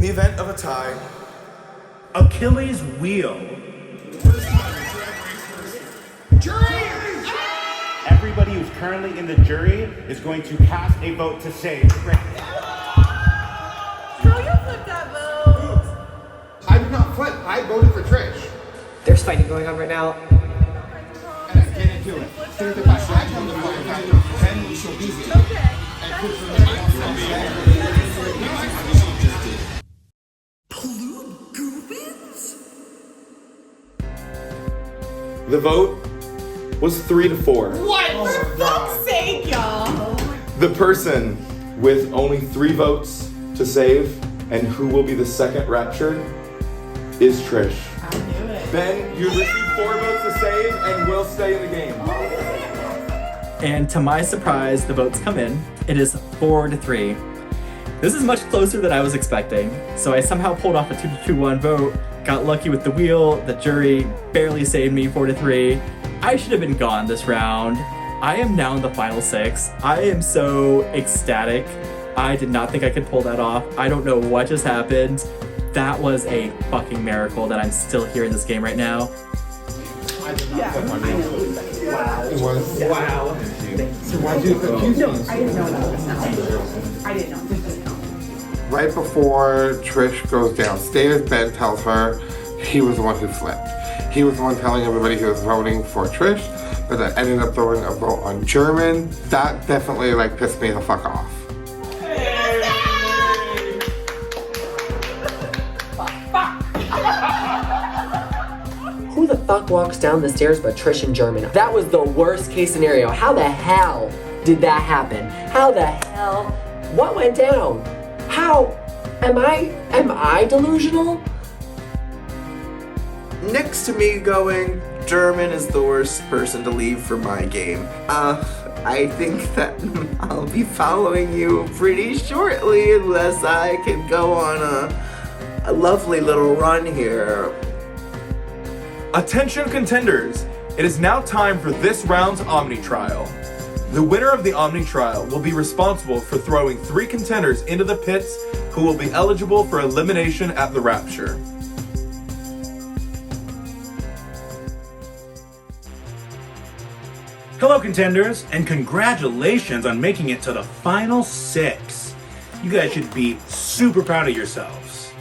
the event of a tie, Achilles Wheel. Jury! Everybody who's currently in the jury is going to cast a vote to save Rick. Girl, you flipped that vote. I did not flip. I voted for Trish. There's fighting going on right now. And I get into it. So if I come to my factor, then we shall be here. Okay. the vote was 3-4. What? For fuck's sake, y'all. The person with only 3 votes to save and who will be the second raptured is Trish. I knew it. Ben, you received 4 votes to save and will stay in the game. And to my surprise, the votes come in. It is 4-3. This is much closer than I was expecting. So I somehow pulled off a 2-1 vote, got lucky with the wheel, the jury barely saved me 4-3. I should have been gone this round. I am now in the final 6. I am so ecstatic. I did not think I could pull that off. I don't know what just happened. That was a fucking miracle that I'm still here in this game right now. Yeah. It was. Wow. So why'd you confuse me? I didn't know that. I didn't know. Right before Trish goes downstairs, Ben tells her he was the one who flipped. He was the one telling everybody he was voting for Trish, but that ended up throwing a vote on German. That definitely pissed me the fuck off. Who the fuck walks down the stairs but Trish and German? That was the worst case scenario. How the hell did that happen? How the hell? What went down? How? Am I delusional? Next to me going, German is the worst person to leave for my game. I think that I'll be following you pretty shortly unless I can go on a lovely little run here. Attention contenders, it is now time for this round's Omni Trial. The winner of the Omni Trial will be responsible for throwing 3 contenders into the pits who will be eligible for elimination at the Rapture. Hello contenders, and congratulations on making it to the final 6. You guys should be super proud of yourselves.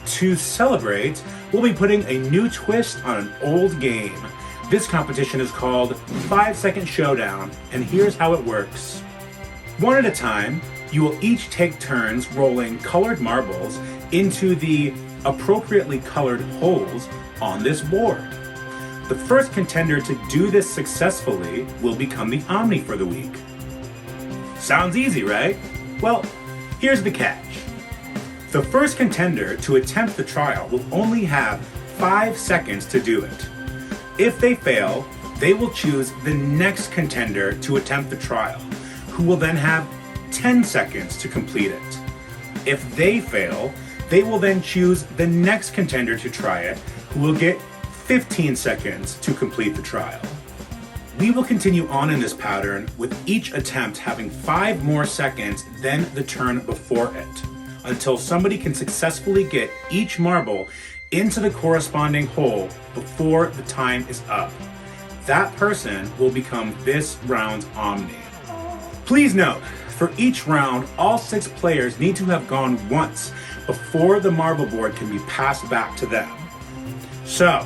To celebrate, we'll be putting a new twist on an old game. This competition is called 5-Second Showdown, and here's how it works. One at a time, you will each take turns rolling colored marbles into the appropriately colored holes on this board. The first contender to do this successfully will become the Omni for the week. Sounds easy, right? Well, here's the catch. The first contender to attempt the trial will only have 5 seconds to do it. If they fail, they will choose the next contender to attempt the trial, who will then have 10 seconds to complete it. If they fail, they will then choose the next contender to try it, who will get 15 seconds to complete the trial. We will continue on in this pattern with each attempt having 5 more seconds than the turn before it, until somebody can successfully get each marble into the corresponding hole before the time is up. That person will become this round's Omni. Please note, for each round, all 6 players need to have gone once before the marble board can be passed back to them. So,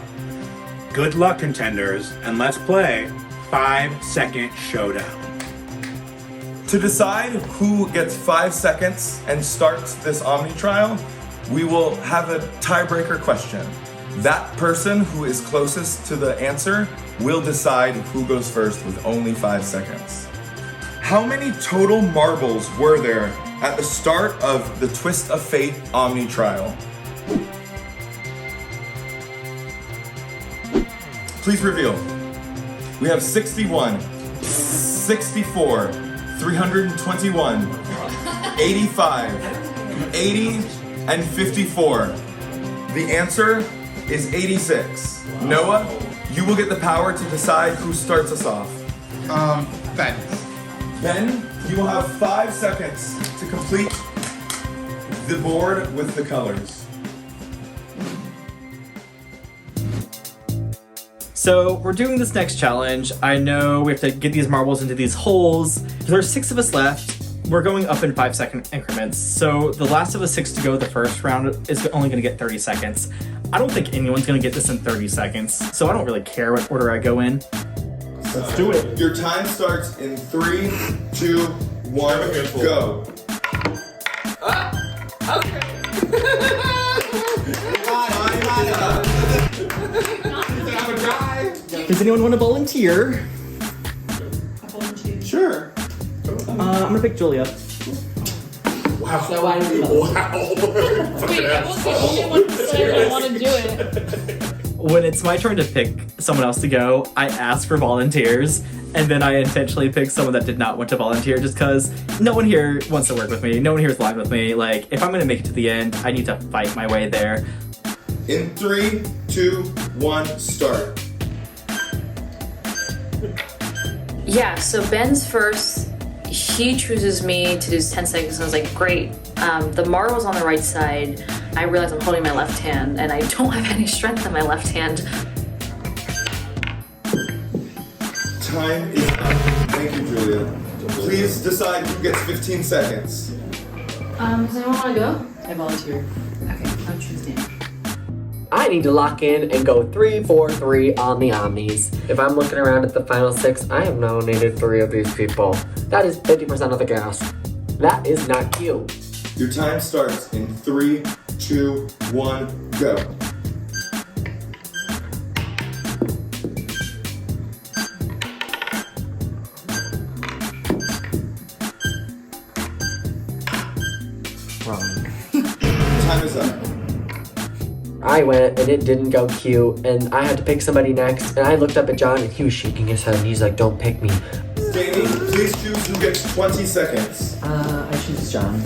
good luck contenders, and let's play 5-Second Showdown. To decide who gets 5 seconds and starts this Omni Trial, we will have a tiebreaker question. That person who is closest to the answer will decide who goes first with only 5 seconds. How many total marbles were there at the start of the Twist of Fate Omni Trial? Please reveal. We have 61, 64, 321, 85, 80, and 54. The answer is 86. Noah, you will get the power to decide who starts us off. Ben. Ben, you will have 5 seconds to complete the board with the colors. So we're doing this next challenge. I know we have to get these marbles into these holes. There's 6 of us left. We're going up in 5-second increments. So the last of the 6 to go the first round is only gonna get 30 seconds. I don't think anyone's gonna get this in 30 seconds. So I don't really care what order I go in. Let's do it. Your time starts in 3, 2, 1, go. Okay. Does anyone want to volunteer? Sure. I'm gonna pick Julia. So I don't know. Wait, I was the only one who said I want to do it. When it's my turn to pick someone else to go, I ask for volunteers, and then I intentionally pick someone that did not want to volunteer just because no one here wants to work with me. No one here is live with me. Like, if I'm gonna make it to the end, I need to fight my way there. In 3, 2, 1, start. Yeah, so Ben's first. He chooses me to do 10 seconds, and I was like, great. The marble's on the right side. I realize I'm holding my left hand, and I don't have any strength in my left hand. Time is up. Thank you, Julia. Please decide who gets 15 seconds. Does anyone want to go? I volunteer. Okay, I'm choosing. I need to lock in and go 3-4-3 on the Omnis. If I'm looking around at the final 6, I have nominated 3 of these people. That is 50% of the gas. That is not cute. Your time starts in 3, 2, 1, go. Wrong. Time is up. I went and it didn't go cute, and I had to pick somebody next, and I looked up at John and he was shaking his head and he's like, don't pick me. Danny, please choose who gets 20 seconds. I choose John.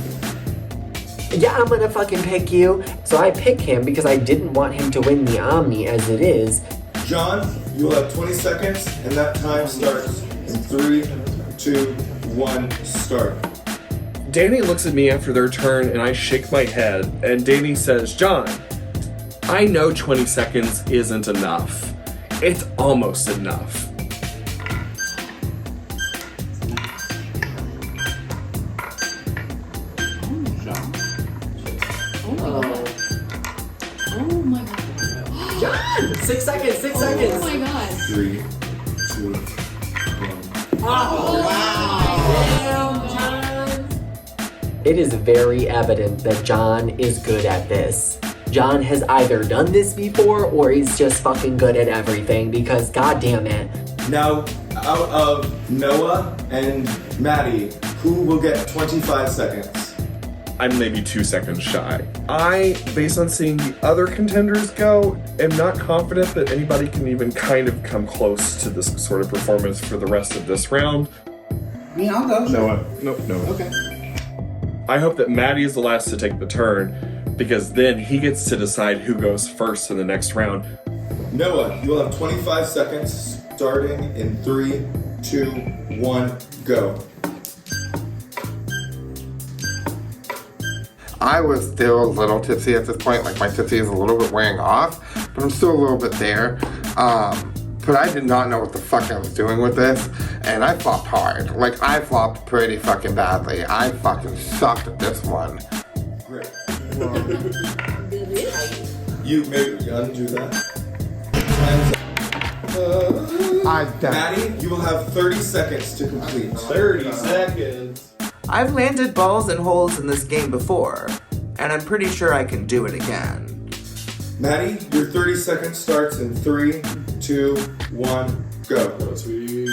Yeah, I'm gonna fucking pick you. So I pick him because I didn't want him to win the Omni as it is. John, you will have 20 seconds, and that time starts in 3, 2, 1, start. Danny looks at me after their turn and I shake my head, and Danny says, John, I know 20 seconds isn't enough. It's almost enough. Oh my god. John! 6 seconds, 6 Oh seconds! my god. 3, 2, 1. It is very evident that John is good at this. John has either done this before or he's just fucking good at everything because goddamn it. Now, out of Noah and Maddie, who will get 25 seconds? I'm maybe 2 seconds shy. I, based on seeing the other contenders go, am not confident that anybody can even kind of come close to this sort of performance for the rest of this round. Me, I'll go. Noah. Nope, Noah. Okay. I hope that Maddie is the last to take the turn, because then he gets to decide who goes first in the next round. Noah, you will have 25 seconds starting in 3, 2, 1, go. I was still a little tipsy at this point, like my tipsy is a little bit wearing off, but I'm still a little bit there. But I did not know what the fuck I was doing with this, and I flopped hard. Like, I flopped pretty fucking badly. I fucking sucked at this one. Great. You maybe undo that. Time's up. I'm done. Maddie, you will have 30 seconds to complete. 30 seconds. I've landed balls in holes in this game before, and I'm pretty sure I can do it again. Maddie, your 30 seconds starts in 3, 2, 1, go. Sweet.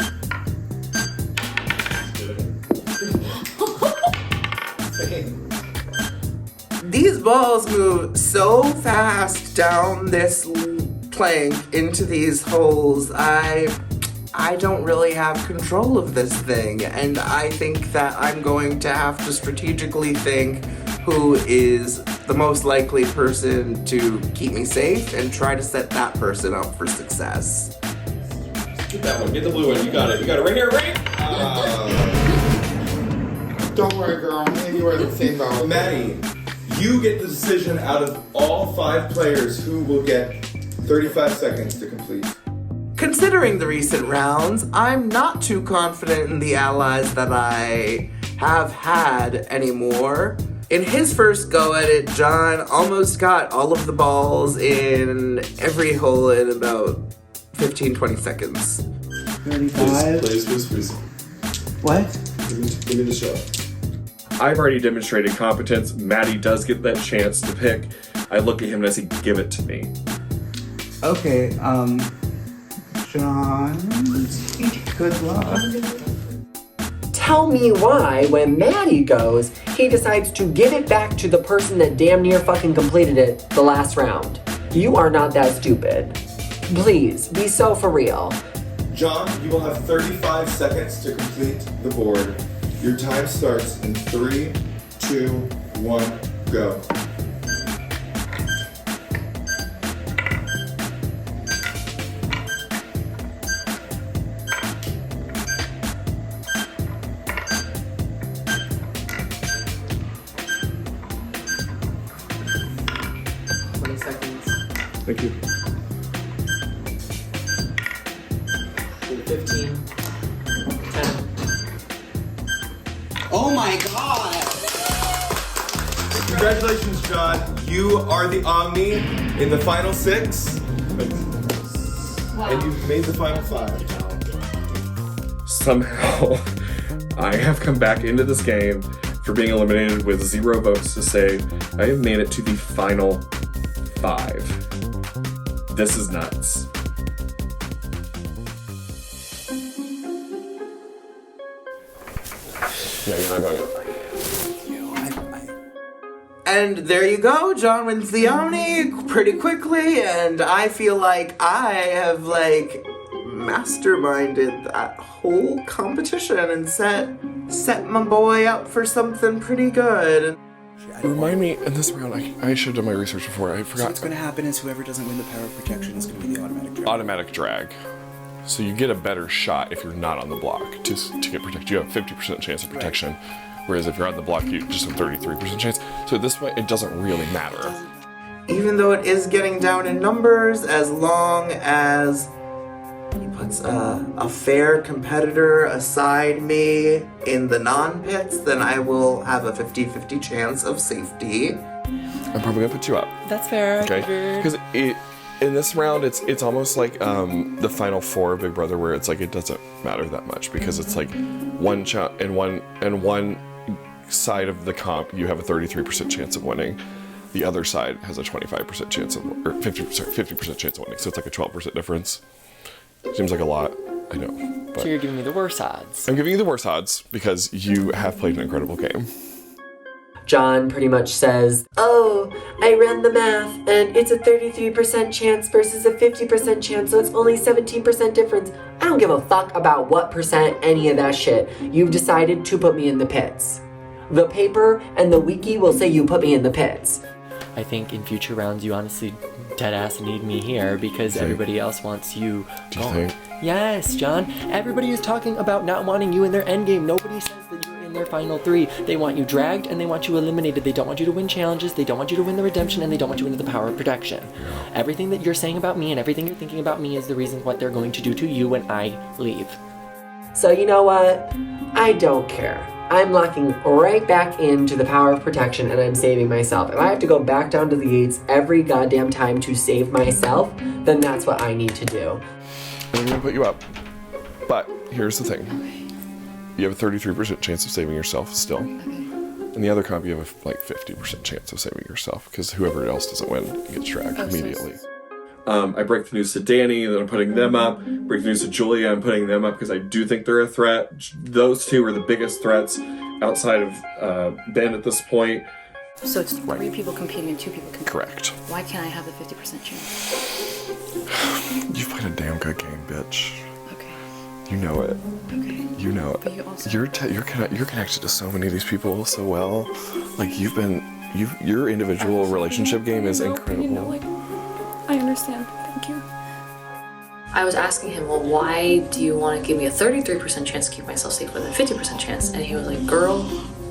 These balls move so fast down this plank into these holes. I don't really have control of this thing, and I think that I'm going to have to strategically think who is the most likely person to keep me safe and try to set that person up for success. Get that one. Get the blue one. You got it. You got it right here, right? Don't worry, girl. Maybe we're the same boat. Maddie, You get the decision out of all 5 players who will get 35 seconds to complete. Considering the recent rounds, I'm not too confident in the allies that I have had anymore. In his first go at it, John almost got all of the balls in every hole in about 15-20 seconds. 35. Please. What? Give me the show. I've already demonstrated competence. Maddie does get that chance to pick. I look at him and I say, give it to me. Okay, John, good luck. Tell me why, when Maddie goes, he decides to give it back to the person that damn near fucking completed it the last round. You are not that stupid. Please, be so for real. John, you will have 35 seconds to complete the board. Your time starts in 3, 2, 1, go. Thank you. 15. 10. Oh my god! Congratulations, John. You are the Omni in the final 6. And you've made the final 5. Somehow, I have come back into this game for being eliminated with 0 votes to say I have made it to the final 5. This is nuts. Yeah, you're not going. And there you go, John wins the Omni pretty quickly, and I feel like I have, like, masterminded that whole competition and set my boy up for something pretty good. Remind me, in this round, I should have done my research before. I forgot. So what's going to happen is whoever doesn't win the power of protection is going to be the automatic drag. Automatic drag. So you get a better shot if you're not on the block to get protected. You have a 50% chance of protection, whereas if you're on the block, you just have a 33% chance. So this way, it doesn't really matter. Even though it is getting down in numbers, as long as he puts a fair competitor aside me in the non-pits, then I will have a 50-50 chance of safety. I'm probably gonna put you up. That's fair. Okay, because in this round, it's almost like the final 4 of Big Brother, where it's like it doesn't matter that much because it's like one side of the comp you have a 33% chance of winning. The other side has a 25% chance of, or 50% chance of winning. So it's like a 12% difference. Seems like a lot, I know. But So you're giving me the worst odds. I'm giving you the worst odds because you have played an incredible game. John pretty much says, oh, I ran the math, and it's a 33% chance versus a 50% chance, so it's only 17% difference. I don't give a fuck about what percent, any of that shit. You've decided to put me in the pits. The paper and the wiki will say you put me in the pits. I think in future rounds you honestly deadass need me here because everybody else wants you. Do you think? Yes, John. Everybody is talking about not wanting you in their endgame. Nobody says that you're in their final 3. They want you dragged and they want you eliminated. They don't want you to win challenges. They don't want you to win the redemption, and they don't want you into the power of protection. Everything that you're saying about me and everything you're thinking about me is the reason what they're going to do to you when I leave. So you know what? I don't care. I'm locking right back into the power of protection and I'm saving myself. If I have to go back down to the gates every goddamn time to save myself, then that's what I need to do. I'm gonna put you up. But here's the thing. You have a 33% chance of saving yourself still. In the other comp, you have a 50% chance of saving yourself because whoever else doesn't win gets dragged immediately. I break the news to Danny, and then I'm putting them up. Break the news to Julia, I'm putting them up because I do think they're a threat. Those 2 are the biggest threats outside of Ben at this point. So it's 3 people competing and 2 people competing. Correct. Why can't I have the 50% chance? You've played a damn good game, bitch. Okay. You know it. Okay. You know it. But you also... You're connected to so many of these people so well. Like your individual relationship game is incredible. You know, I understand. Thank you. I was asking him, well, why do you want to give me a 33% chance to keep myself safe with a 50% chance? And he was like, girl,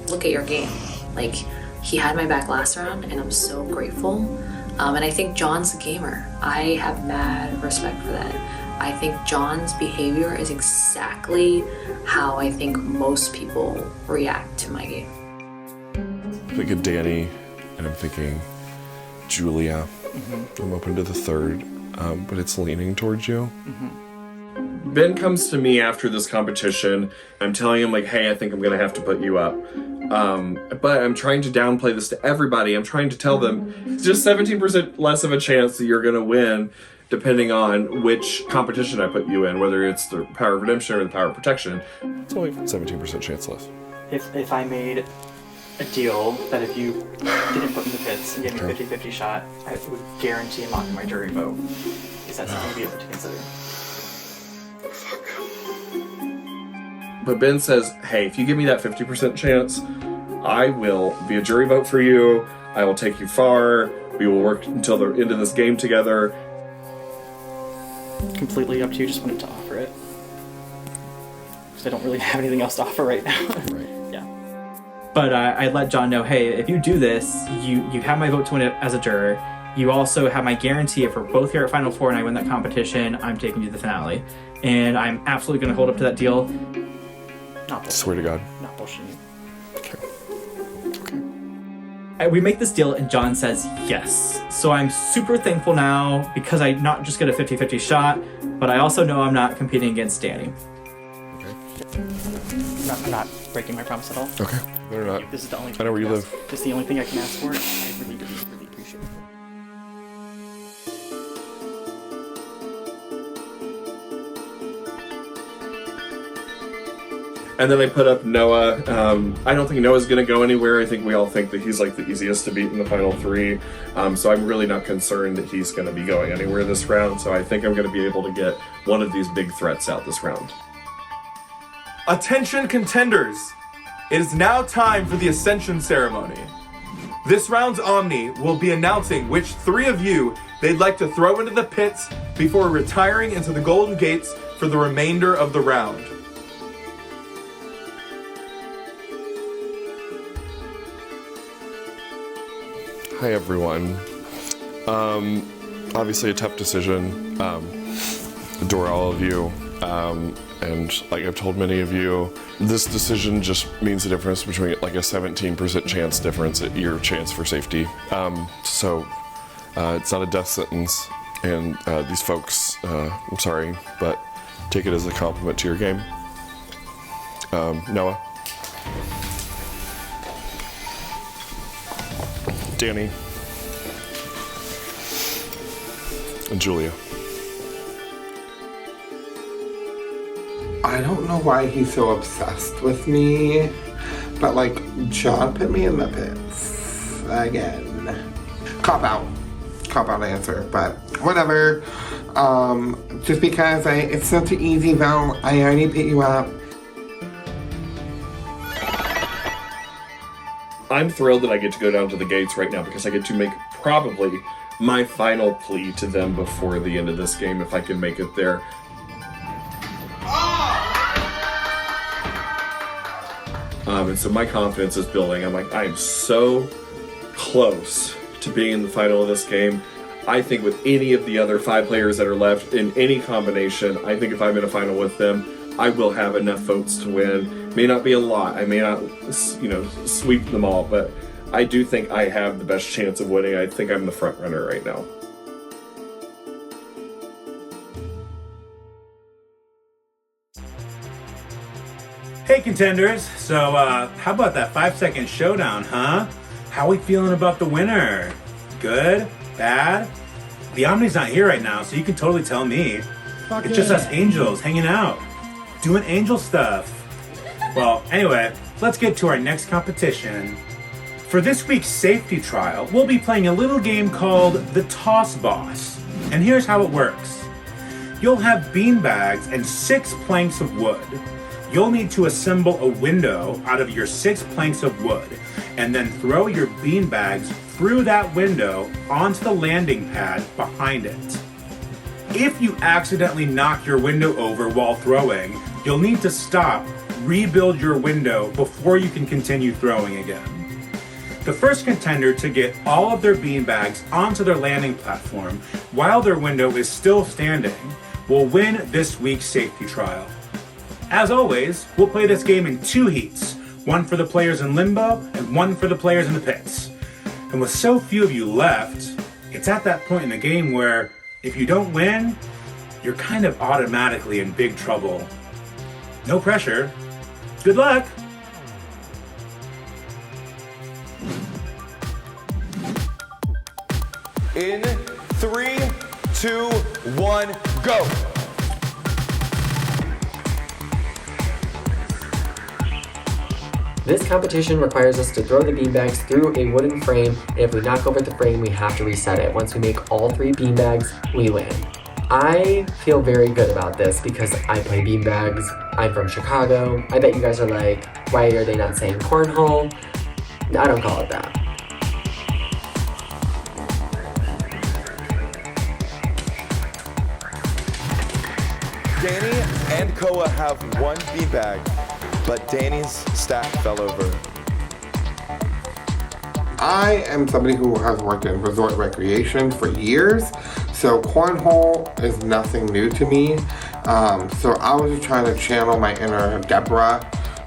look at your game. Like, He had my back last round, and I'm so grateful. And I think John's a gamer. I have mad respect for that. I think John's behavior is exactly how I think most people react to my game. I'm thinking Danny, and I'm thinking Julia. I'm open to the third, but it's leaning towards you. Ben comes to me after this competition. I'm telling him, like, hey, I think I'm going to have to put you up. But I'm trying to downplay this to everybody. I'm trying to tell them it's just 17% less of a chance that you're going to win depending on which competition I put you in, whether it's the Power of Redemption or the Power of Protection. It's only 17% chance less. If I made a deal that if you didn't put me in the pits and gave me a 50-50 shot, I would guarantee unlocking my jury vote. Is that something to be able to consider? But Ben says, hey, if you give me that 50% chance, I will be a jury vote for you. I will take you far. We will work until the end of this game together. Completely up to you, just wanted to offer it. Because I don't really have anything else to offer right now. Right. Yeah. But I let John know, hey, if you do this, you have my vote to win it as a juror. You also have my guarantee if we're both here at Final Four and I win that competition, I'm taking you to the finale. And I'm absolutely going to hold up to that deal. Not bullshit. Swear to God. Not bullshitting. Okay. We make this deal and John says yes. So I'm super thankful now because I not just get a 50-50 shot, but I also know I'm not competing against Danny. Okay. I'm not breaking my promise at all. Okay. Better not. This is the only I know where you live. This is the only thing I can ask for. I really appreciate it. And then I put up Noah. I don't think Noah's going to go anywhere. I think we all think that he's like the easiest to beat in the final three. So I'm really not concerned that he's going to be going anywhere this round. So I think I'm going to be able to get one of these big threats out this round. Attention contenders! It is now time for the Ascension ceremony. This round's Omni will be announcing which three of you they'd like to throw into the pits before retiring into the Golden Gates for the remainder of the round. Hi everyone. Obviously a tough decision. Adore all of you. And like I've told many of you, this decision just means the difference between like a 17% chance difference at your chance for safety. So it's not a death sentence. And these folks, I'm sorry, but take it as a compliment to your game. Noah. Danny. And Julia. I don't know why he's so obsessed with me, but like, John put me in the pits again. Cop out answer, but whatever. Just because it's such an easy vote, I already put you up. I'm thrilled that I get to go down to the gates right now because I get to make probably my final plea to them before the end of this game if I can make it there. And so my confidence is building. I'm like, I am so close to being in the final of this game. I think with any of the other 5 players that are left in any combination, I think if I'm in a final with them, I will have enough votes to win. May not be a lot. I may not, sweep them all, but I do think I have the best chance of winning. I think I'm the front runner right now. Hey contenders, so how about that 5-second showdown, huh? How we feeling about the winner? Good? Bad? The Omni's not here right now, so you can totally tell me. It's just us angels hanging out, doing angel stuff. Well, anyway, let's get to our next competition. For this week's safety trial, we'll be playing a little game called the Toss Boss. And here's how it works. You'll have beanbags and 6 planks of wood. You'll need to assemble a window out of your 6 planks of wood, and then throw your beanbags through that window onto the landing pad behind it. If you accidentally knock your window over while throwing, you'll need to stop, rebuild your window before you can continue throwing again. The first contender to get all of their beanbags onto their landing platform while their window is still standing will win this week's safety trial. As always, we'll play this game in 2 heats, one for the players in limbo and one for the players in the pits. And with so few of you left, it's at that point in the game where if you don't win, you're kind of automatically in big trouble. No pressure. Good luck! In 3, 2, 1, go! This competition requires us to throw the beanbags through a wooden frame, and if we knock over the frame, we have to reset it. Once we make all 3 beanbags, we win. I feel very good about this because I play beanbags, I'm from Chicago. I bet you guys are like, why are they not saying cornhole? I don't call it that. Danny and Koa have 1 beanbag, but Danny's stack fell over. I am somebody who has worked in resort recreation for years, so cornhole is nothing new to me. So I was just trying to channel my inner Deborah,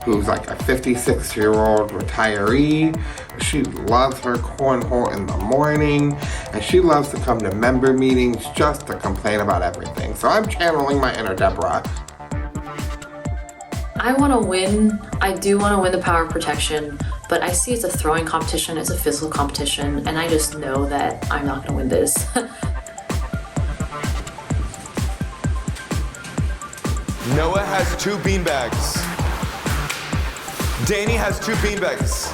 who's like a 56-year-old retiree. She loves her cornhole in the morning, and she loves to come to member meetings just to complain about everything. So I'm channeling my inner Deborah. I want to win. I do want to win the power of protection, but I see it's a throwing competition, it's a physical competition, and I just know that I'm not going to win this. Noah has 2 beanbags. Danny has 2 beanbags.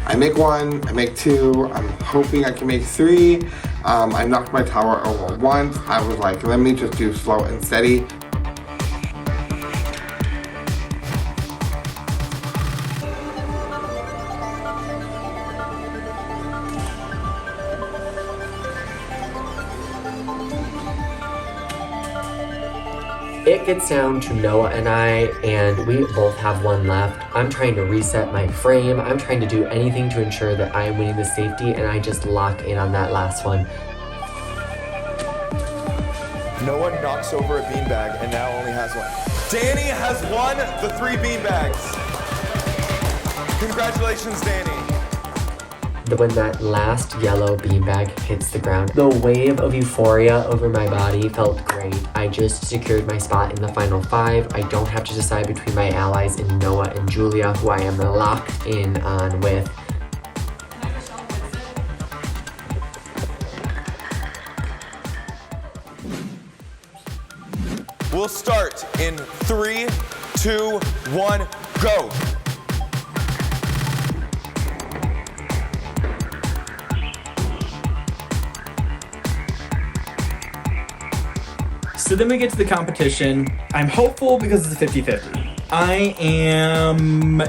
I make 1, I make 2, I'm hoping I can make 3. I knocked my tower over once. I was like, let me just do slow and steady. It gets down to Noah and I, and we both have 1 left. I'm trying to reset my frame. I'm trying to do anything to ensure that I am winning the safety, and I just lock in on that last one. Noah knocks over a beanbag and now only has 1. Danny has won the 3 beanbags. Congratulations, Danny. When that last yellow beanbag hits the ground, the wave of euphoria over my body felt great. I just secured my spot in the final 5. I don't have to decide between my allies in Noah and Julia, who I am locked in on with. We'll start in 3, 2, 1, go! So then we get to the competition. I'm hopeful because it's a 50-50. I am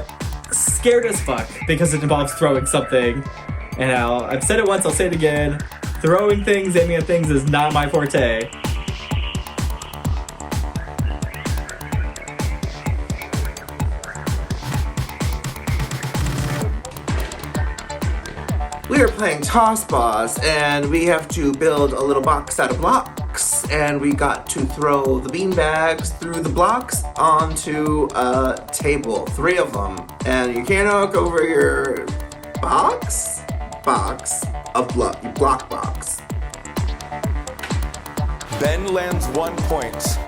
scared as fuck because it involves throwing something. And I've said it once, I'll say it again. Throwing things, aiming at things is not my forte. We are playing Toss Boss, and we have to build a little box out of blocks, and we got to throw the beanbags through the blocks onto a table, 3 of them, and you can't knock over your box of block box. Ben lands 1 point.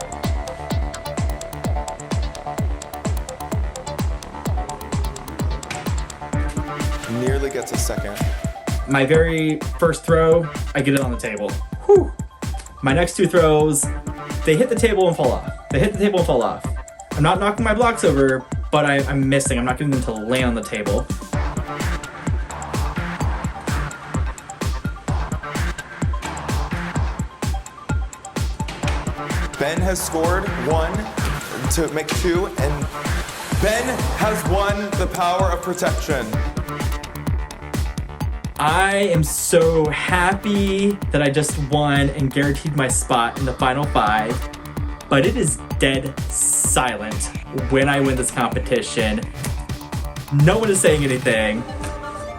Nearly gets a second. My very first throw, I get it on the table. Whew. My next 2 throws, they hit the table and fall off. They hit the table and fall off. I'm not knocking my blocks over, but I'm missing. I'm not getting them to land on the table. Ben has scored 1 to make 2, and Ben has won the power of protection. I am so happy that I just won and guaranteed my spot in the final 5, but it is dead silent when I win this competition. No one is saying anything,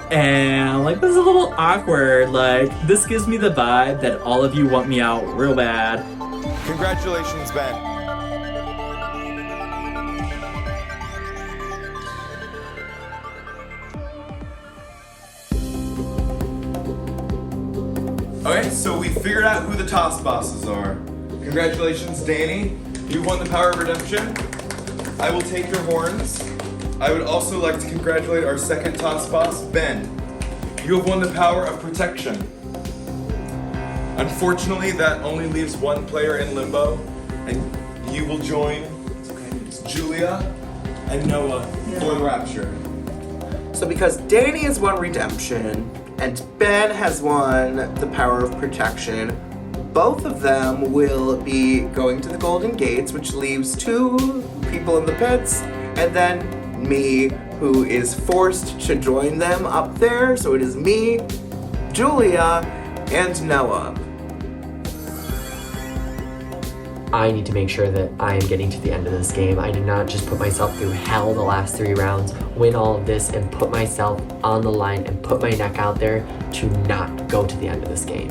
and like, this is a little awkward. Like, this gives me the vibe that all of you want me out real bad. Congratulations, Ben. Okay, so we figured out who the toss bosses are. Congratulations, Danny. You won the power of redemption. I will take your horns. I would also like to congratulate our second toss boss, Ben. You have won the power of protection. Unfortunately, that only leaves one player in limbo, and you will join Julia and Noah for the rapture. So because Danny has won redemption and Ben has won the power of protection, both of them will be going to the Golden Gates, which leaves 2 people in the pits, and then me, who is forced to join them up there. So it is me, Julia, and Noah. I need to make sure that I am getting to the end of this game. I did not just put myself through hell the last 3 rounds, win all of this, and put myself on the line and put my neck out there to not go to the end of this game.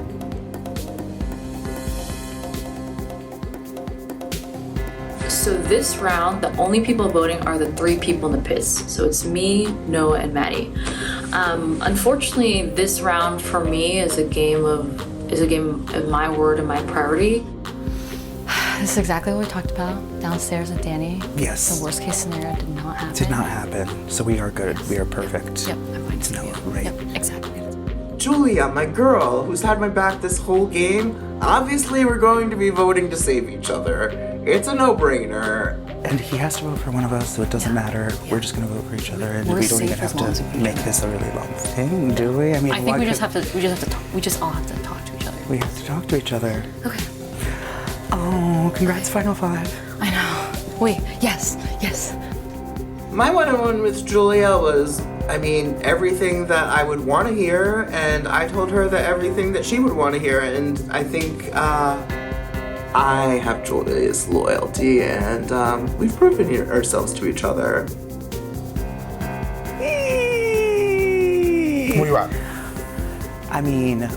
So this round, the only people voting are the 3 people in the pits. So it's me, Noah, and Maddie. Unfortunately, this round for me is a game of my word and my priority. This is exactly what we talked about downstairs with Danny. Yes. The worst case scenario did not happen. Did not happen. So we are good. We are perfect. Yep, I'm fine. No, right. Yep, exactly. Julia, my girl, who's had my back this whole game, obviously we're going to be voting to save each other. It's a no-brainer. And he has to vote for one of us, so it doesn't matter. We're just gonna vote for each other, and We're we don't safe even have as long as to we make this a really long thing, do we? I mean, I think we just all have to talk to each other. We have to talk to each other. Okay. Oh, congrats, Final 5. I know. Wait, yes. My one-on-one with Julia was, I mean, everything that I would want to hear, and I told her that everything that she would want to hear, and I think I have Julia's loyalty, and we've proven ourselves to each other. Where you at? I mean,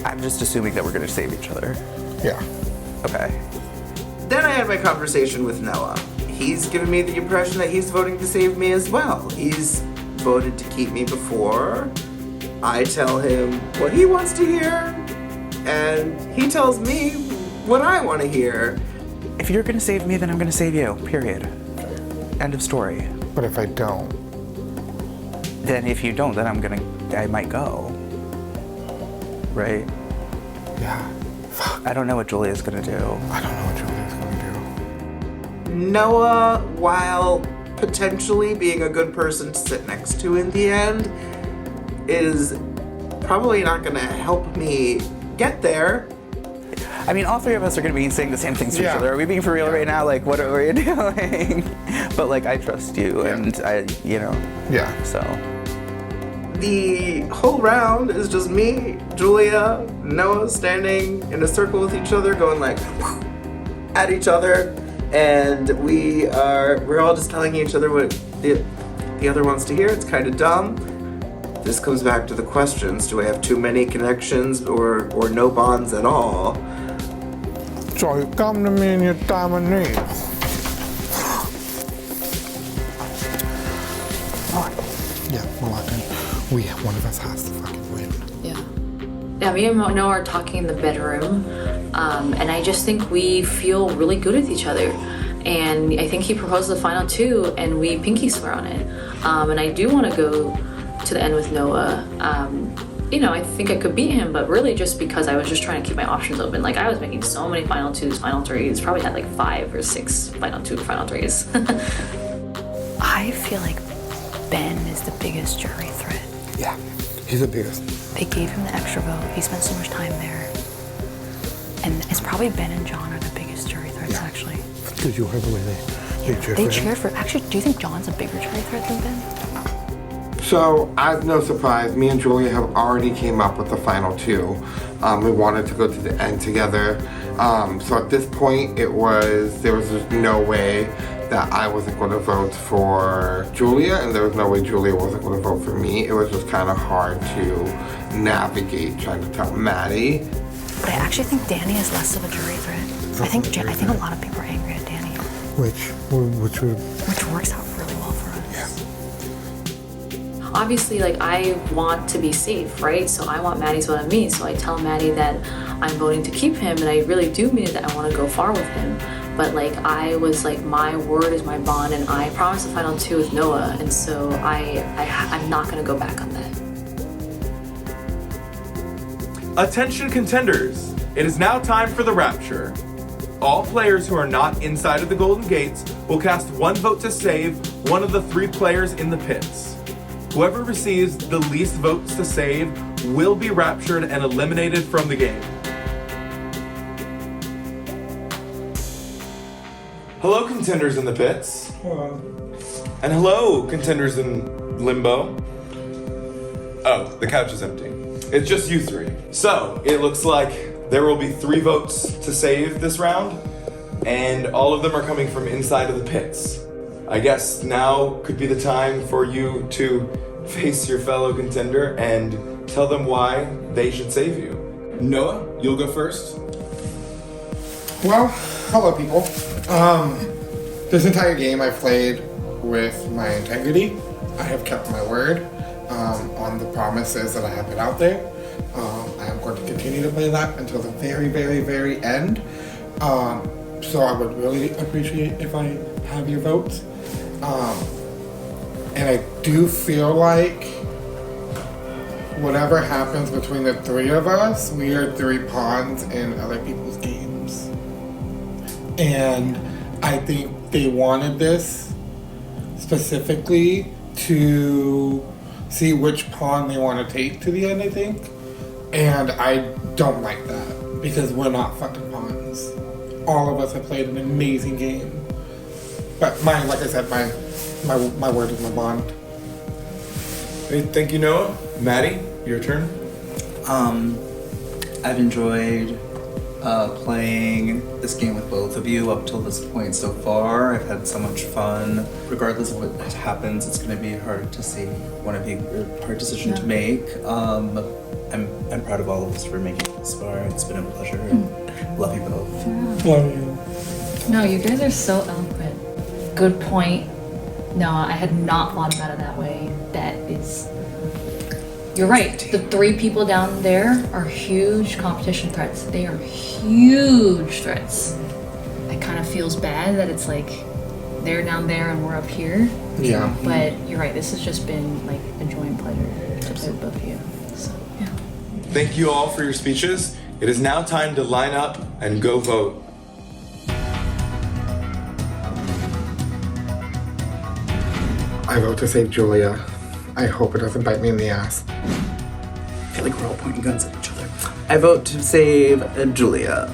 I'm just assuming that we're gonna save each other. Yeah. Okay. Then I had my conversation with Noah. He's given me the impression that he's voting to save me as well. He's voted to keep me before I tell him what he wants to hear, and he tells me what I want to hear. If you're gonna save me, then I'm gonna save you, period. End of story. But if I don't? Then if you don't, then I might go. Right? Yeah. I don't know what Julia's gonna do. I don't know what Julia's gonna do. Noah, while potentially being a good person to sit next to in the end, is probably not gonna help me get there. I mean, all 3 of us are gonna be saying the same things to each Yeah. other. Are we being for real right now? Like, what are we doing? But like, I trust you, and Yeah. So. The whole round is just me, Julia, Noah standing in a circle with each other, going like at each other, and we're all just telling each other what the other wants to hear. It's kind of dumb. This comes back to the questions: do I have too many connections or no bonds at all? So you come to me in your time of need. Yeah, well, I think one of us has to fucking win. Yeah, me and Noah are talking in the bedroom, and I just think we feel really good with each other. And I think he proposed the final 2, and we pinky swear on it. And I do want to go to the end with Noah. I think I could beat him, but really just because I was just trying to keep my options open. Like, I was making so many final 2s, final 3s, probably had like 5 or 6 final 2, final 3s. I feel like Ben is the biggest jury threat. Yeah, he's the biggest. They gave him the extra vote. He spent so much time there. And it's probably Ben and John are the biggest jury threats, actually. Did you hear the way they cheer for They him? cheer for... Actually, do you think John's a bigger jury threat than Ben? So, as no surprise, me and Julia have already came up with the final two. We wanted to go to the end together. So at this point, there was just no way that I wasn't going to vote for Julia, and there was no way Julia wasn't going to vote for me. It was just kind of hard to navigate trying to tell Maddie. But I actually think Danny is less of a jury threat. I think a lot of people are angry at Danny. Which works out really well for us. Obviously, like, I want to be safe, right? So I want Maddie's vote on me. So I tell Maddie that I'm voting to keep him, and I really do mean it, that I want to go far with him. But like, I was like, my word is my bond, and I promised the final two with Noah, and so I'm not gonna go back on that. Attention contenders, it is now time for the Rapture. All players who are not inside of the Golden Gates will cast one vote to save one of the 3 players in the pits. Whoever receives the least votes to save will be raptured and eliminated from the game. Hello, contenders in the pits. Hello. And hello, contenders in limbo. Oh, the couch is empty. It's just you 3. So, it looks like there will be 3 votes to save this round, and all of them are coming from inside of the pits. I guess now could be the time for you to face your fellow contender and tell them why they should save you. Noah, you'll go first. Well, hello people. This entire game I've played with my integrity. I have kept my word on the promises that I have put out there. I am going to continue to play that until the very, very, very end. So I would really appreciate if I have your votes. And I do feel like whatever happens between the 3 of us, we are 3 pawns in other people's games. And I think they wanted this specifically to see which pawn they want to take to the end, I think. And I don't like that because we're not fucking pawns. All of us have played an amazing game. But like I said, my word is my bond. Hey, thank you, Noah. Maddie, your turn. I've enjoyed playing this game with both of you up till this point so far. I've had so much fun. Regardless of what happens, it's going to be hard to see one of you, a hard decision to make. I'm proud of all of us for making it this far. It's been a pleasure. Love you both. Love you. No, you guys are so eloquent. Good point. No, I had not thought about it that way. That is... You're right. The 3 people down there are huge competition threats. They are huge threats. It kind of feels bad that it's like they're down there and we're up here. Yeah. But you're right. This has just been like a joy and pleasure to play with both of you. So, yeah. Thank you all for your speeches. It is now time to line up and go vote. I vote to save Julia. I hope it doesn't bite me in the ass. I feel like we're all pointing guns at each other. I vote to save Julia.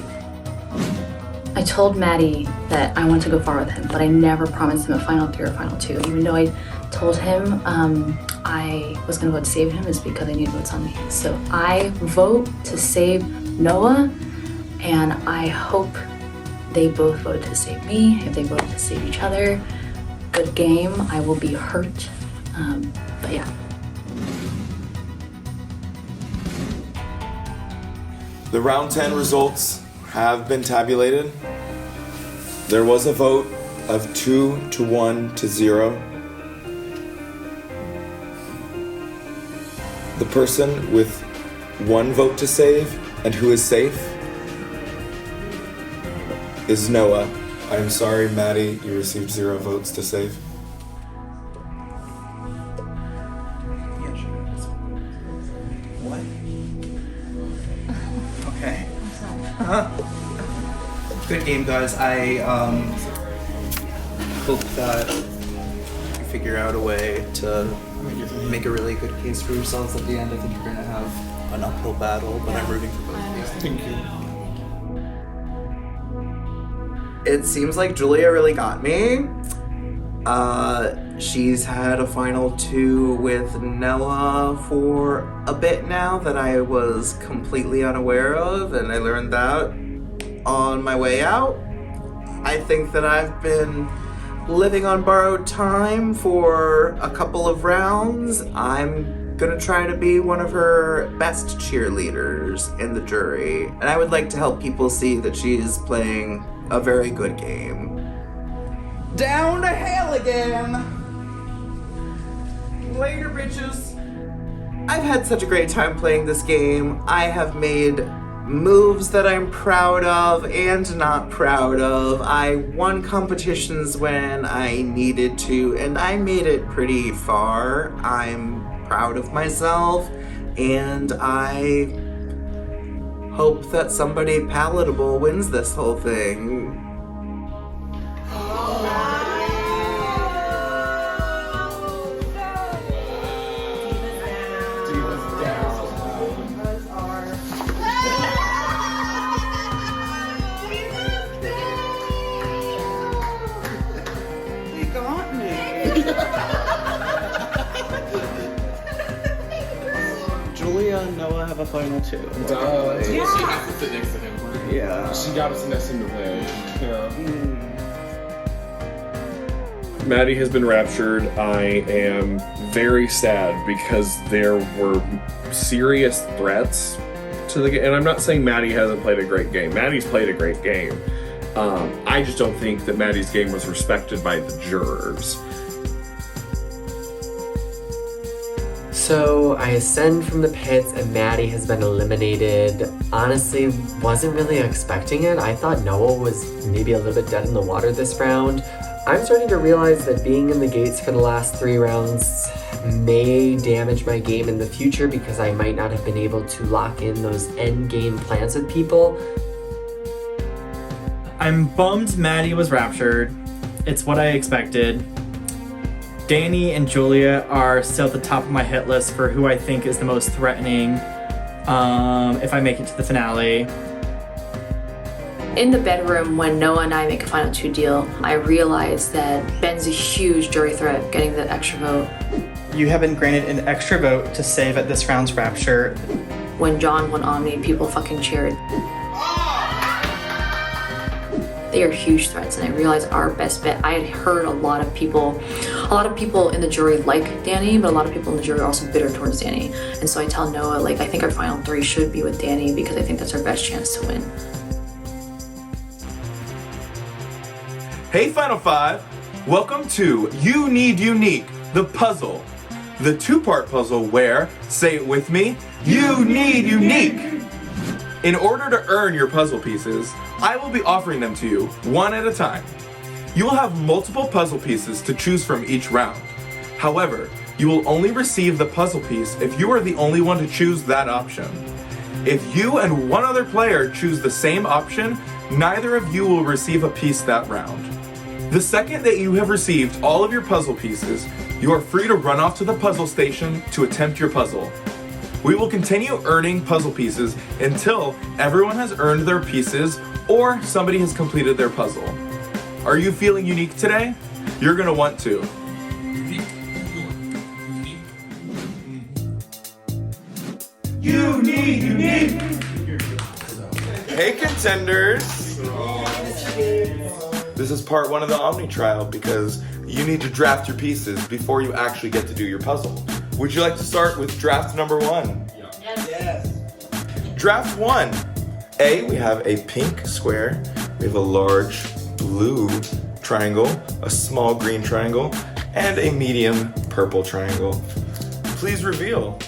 I told Maddie that I wanted to go far with him, but I never promised him a final 3 or final 2. Even though I told him I was gonna vote to save him, is because I need votes on me. So I vote to save Noah, and I hope they both voted to save me. If they voted to save each other, good game. I will be hurt, but yeah. The round 10 results have been tabulated. There was a vote of 2 to 1 to 0. The person with 1 vote to save and who is safe is Noah. I'm sorry, Maddie, you received 0 votes to save. What? Okay. Good game, guys. I hope that you figure out a way to make a really good case for yourselves at the end. I think you're going to have an uphill battle, but I'm rooting for both of you. Thank you. It seems like Julia really got me. She's had a final 2 with Noah for a bit now that I was completely unaware of, and I learned that on my way out. I think that I've been living on borrowed time for a couple of rounds. I'm gonna try to be one of her best cheerleaders in the jury, and I would like to help people see that she's playing a very good game. Down to hell again! Later, bitches! I've had such a great time playing this game. I have made moves that I'm proud of and not proud of. I won competitions when I needed to, and I made it pretty far. I'm proud of myself, and I hope that somebody palatable wins this whole thing. Julia and Noah have a final 2. She has to sit next to him. Yeah. She got us next in the way. Yeah. Maddie has been raptured. I am very sad because there were serious threats to the game. And I'm not saying Maddie hasn't played a great game. Maddie's played a great game. I just don't think that Maddie's game was respected by the jurors. So I ascend from the pits and Maddie has been eliminated. Honestly, wasn't really expecting it. I thought Noah was maybe a little bit dead in the water this round. I'm starting to realize that being in the gates for the last 3 rounds may damage my game in the future because I might not have been able to lock in those end game plans with people. I'm bummed Maddie was raptured. It's what I expected. Danny and Julia are still at the top of my hit list for who I think is the most threatening if I make it to the finale. In the bedroom, when Noah and I make a final 2 deal, I realize that Ben's a huge jury threat getting the extra vote. You have been granted an extra vote to save at this round's rapture. When John won Omni, people fucking cheered. They are huge threats, and I realized our best bet. I had heard a lot of people in the jury like Danny, but a lot of people in the jury are also bitter towards Danny. And so I tell Noah, like, I think our final 3 should be with Danny because I think that's our best chance to win. Hey, Final 5! Welcome to You Need Unique, the puzzle. The 2-part puzzle where, say it with me, you need unique! In order to earn your puzzle pieces, I will be offering them to you one at a time. You will have multiple puzzle pieces to choose from each round. However, you will only receive the puzzle piece if you are the only one to choose that option. If you and one other player choose the same option, neither of you will receive a piece that round. The second that you have received all of your puzzle pieces, you are free to run off to the puzzle station to attempt your puzzle. We will continue earning puzzle pieces until everyone has earned their pieces or somebody has completed their puzzle. Are you feeling unique today? You're gonna want to. You need unique! Hey, contenders! This is part 1 of the Omni Trial because you need to draft your pieces before you actually get to do your puzzle. Would you like to start with draft number 1? Yes. Draft 1. A, we have a pink square. We have a large blue triangle, a small green triangle, and a medium purple triangle. Please reveal.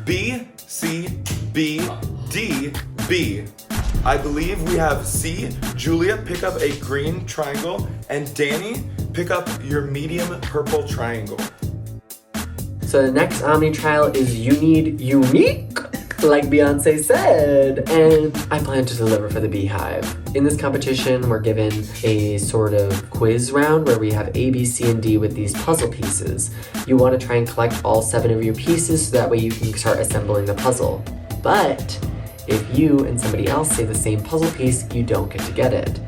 B, C, B, D, B. I believe we have C, Julia, pick up a green triangle, and Danny, pick up your medium purple triangle. So the next Omni Trial is You Need Unique, like Beyonce said, and I plan to deliver for the Beehive. In this competition, we're given a sort of quiz round where we have A, B, C, and D with these puzzle pieces. You want to try and collect all 7 of your pieces so that way you can start assembling the puzzle. But if you and somebody else say the same puzzle piece, you don't get to get it.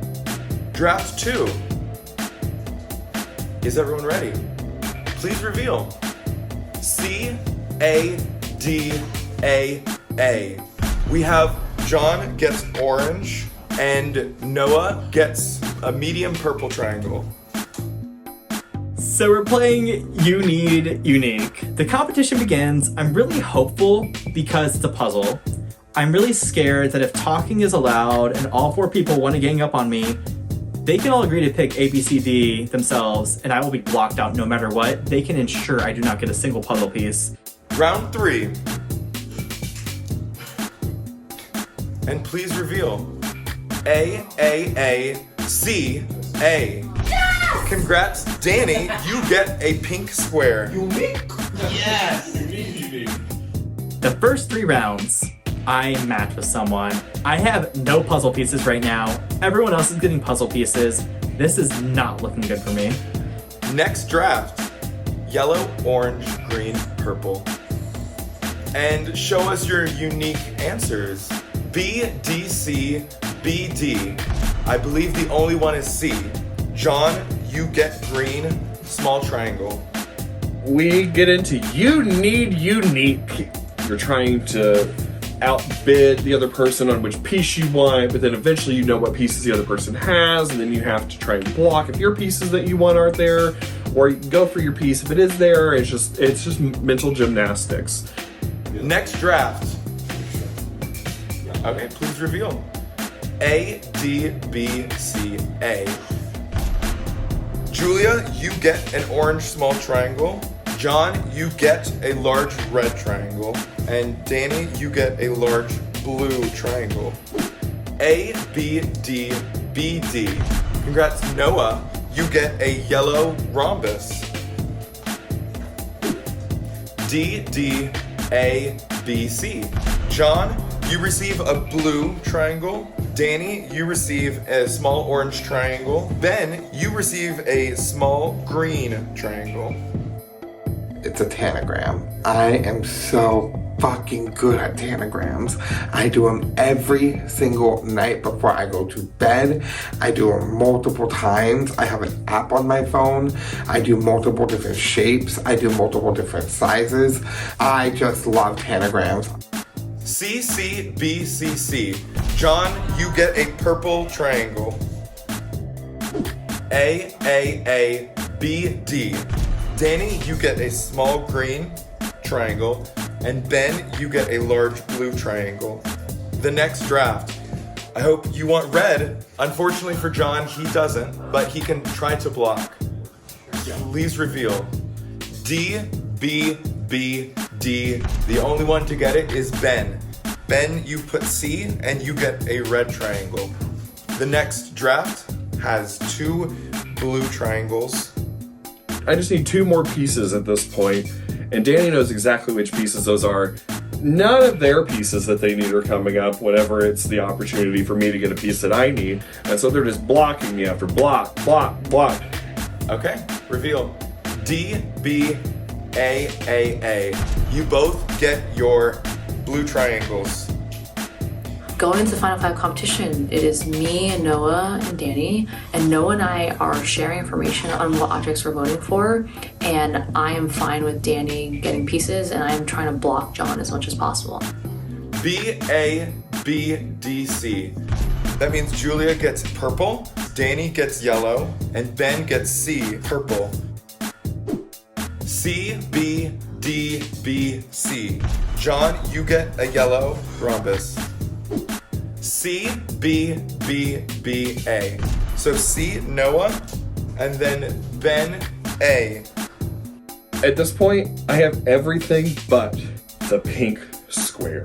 Draft 2. Is everyone ready? Please reveal. C, A, D, A, A. We have John gets orange and Noah gets a medium purple triangle. So we're playing You Need Unique. The competition begins. I'm really hopeful because it's a puzzle. I'm really scared that if talking is allowed and all 4 people want to gang up on me, they can all agree to pick A, B, C, D themselves, and I will be blocked out no matter what. They can ensure I do not get a single puzzle piece. Round 3. And please reveal. A, C, A. Yes! Congrats, Danny, you get a pink square. Unique? Yes! The first 3 rounds, I match with someone. I have no puzzle pieces right now. Everyone else is getting puzzle pieces. This is not looking good for me. Next draft. Yellow, orange, green, purple. And show us your unique answers. B, D, C, B, D. I believe the only one is C. John, you get green, small triangle. We get into You Need Unique. You're trying to outbid the other person on which piece you want, but then eventually you know what pieces the other person has, and then you have to try and block if your pieces that you want aren't there, or you can go for your piece if it is there. It's just mental gymnastics. Next draft. Okay, please reveal. A, D, B, C, A. Julia, you get an orange small triangle. John, you get a large red triangle. And Danny, you get a large blue triangle. A, B, D, B, D. Congrats, Noah, you get a yellow rhombus. D, D, A, B, C. John, you receive a blue triangle. Danny, you receive a small orange triangle. Ben, you receive a small green triangle. It's a tanagram. I am so fucking good at tanagrams. I do them every single night before I go to bed. I do them multiple times. I have an app on my phone. I do multiple different shapes. I do multiple different sizes. I just love tanagrams. C, C, B, C, C. John, you get a purple triangle. A, B, D. Danny, you get a small green triangle. And Ben, you get a large blue triangle. The next draft. I hope you want red. Unfortunately for John, he doesn't, but he can try to block. Please reveal. D, B, B, D. The only one to get it is Ben. Ben, you put C, and you get a red triangle. The next draft has 2 blue triangles. I just need 2 more pieces at this point, and Danny knows exactly which pieces those are. None of their pieces that they need are coming up whenever it's the opportunity for me to get a piece that I need, and so they're just blocking me after block, block, block. Okay, reveal. D, B, A. You both get your blue triangles. Going into the Final 5 competition, it is me and Noah and Danny, and Noah and I are sharing information on what objects we're voting for, and I am fine with Danny getting pieces, and I am trying to block John as much as possible. B, A, B, D, C. That means Julia gets purple, Danny gets yellow, and Ben gets C, purple. C, B, D, B, C. John, you get a yellow rhombus. C, B, B, B, A. So C, Noah, and then Ben, A. At this point, I have everything but the pink square.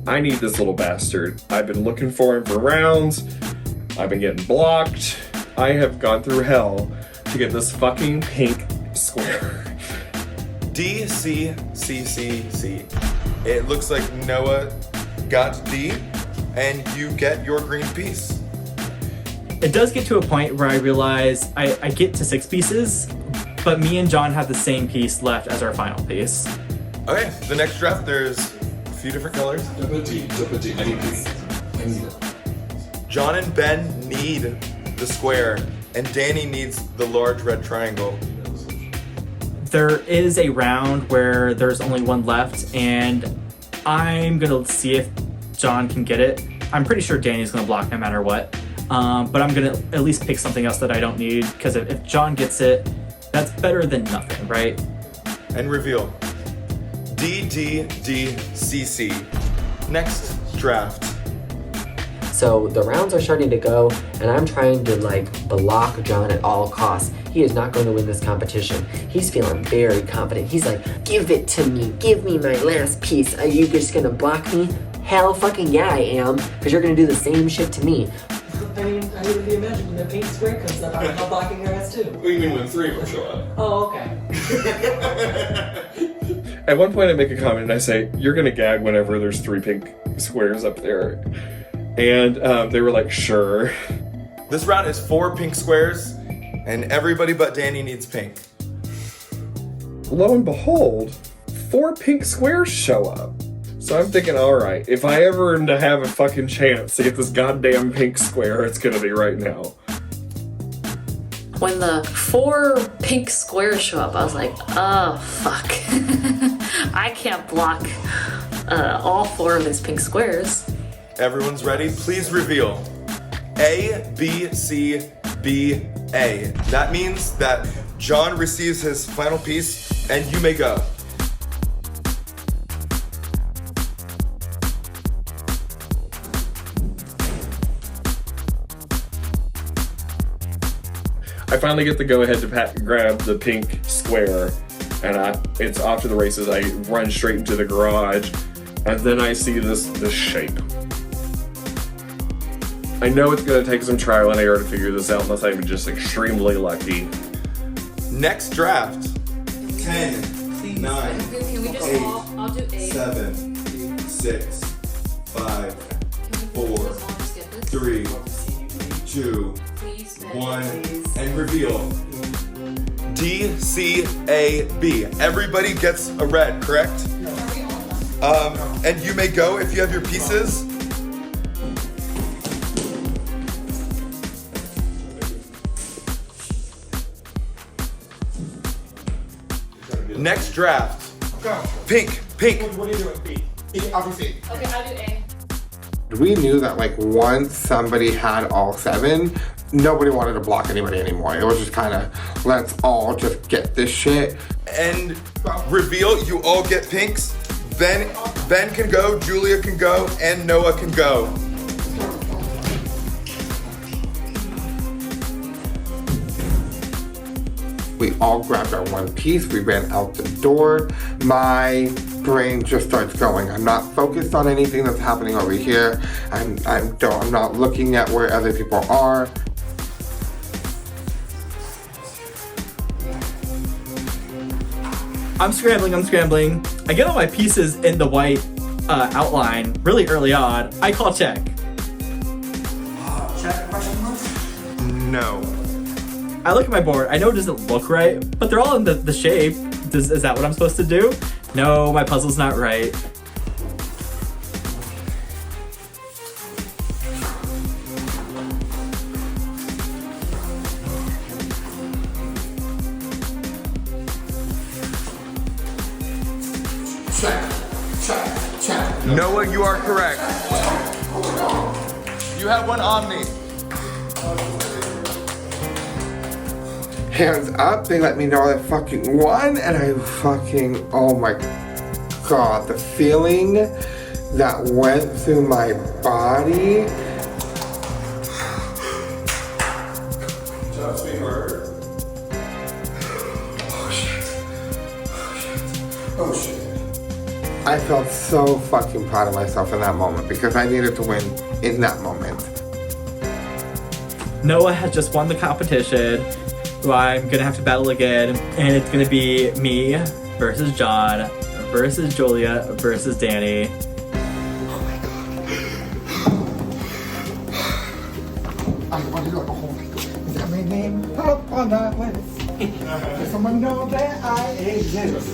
I need this little bastard. I've been looking for him for rounds. I've been getting blocked. I have gone through hell to get this fucking pink square. D, C, C, C, C. It looks like Noah got D, and you get your green piece. It does get to a point where I realize I get to 6 pieces, but me and John have the same piece left as our final piece. Okay, the next draft, there's a few different colors. Double D. I need this. I need it. John and Ben need the square. and Danny needs the large red triangle. There is a round where there's only one left, and I'm gonna see if John can get it. I'm pretty sure Danny's gonna block no matter what, but I'm gonna at least pick something else that I don't need, because if John gets it, that's better than nothing, right? And reveal. DDDCC. Next draft. So the rounds are starting to go, and I'm trying to block John at all costs. He is not going to win this competition. He's feeling very confident. He's like, give it to me. Give me my last piece. Are you just gonna block me? Hell fucking yeah, I am. Because you're gonna do the same shit to me. I mean, I would be imagining when the pink square comes up, I'm blocking your ass too. What do you mean when 3 of them show up? Oh, okay. At one point I make a comment and I say, you're gonna gag whenever there's 3 pink squares up there. And they were like, sure. This round is 4 pink squares, and everybody but Danny needs pink. Lo and behold, 4 pink squares show up. So I'm thinking, alright, if I ever am to have a fucking chance to get this goddamn pink square, it's gonna be right now. When the 4 pink squares show up, I was like, oh, fuck. I can't block all 4 of these pink squares. Everyone's ready? Please reveal. A, B, C, B, A. That means that John receives his final piece, and you may go. I finally get the go-ahead to grab the pink square, and it's off to the races. I run straight into the garage, and then I see this shape. I know it's gonna take some trial and error to figure this out unless I'm just extremely lucky. Next draft. 10, 9, Can we just 8, I'll do 8. 7, 6, 5, 4, 3, 2, 1, and reveal. D, C, A, B. Everybody gets a red, correct? And you may go if you have your pieces. Next draft. Pink, pink. What are you doing, B? Obviously. Okay, I'll do A. We knew that once somebody had all 7, nobody wanted to block anybody anymore. It was just kind of, let's all just get this shit. And reveal, you all get pinks. Ben can go, Julia can go, and Noah can go. We all grabbed our one piece, we ran out the door. My brain just starts going. I'm not focused on anything that's happening over here. I'm not looking at where other people are. I'm scrambling. I get all my pieces in the white outline really early on. I call check. Check question mark? No. I look at my board. I know it doesn't look right, but they're all in the shape. Is that what I'm supposed to do? No, my puzzle's not right. Check. Noah, you are correct. You have one Omni. Hands up, they let me know I fucking won, and I fucking, oh my god, the feeling that went through my body. Job, sweetheart. Oh shit. I felt so fucking proud of myself in that moment because I needed to win in that moment. Noah has just won the competition. Who I'm gonna have to battle again, and it's gonna be me versus John versus Julia versus Danny. I want to go home. Is that my name? Up on that list. Does someone know that I exist?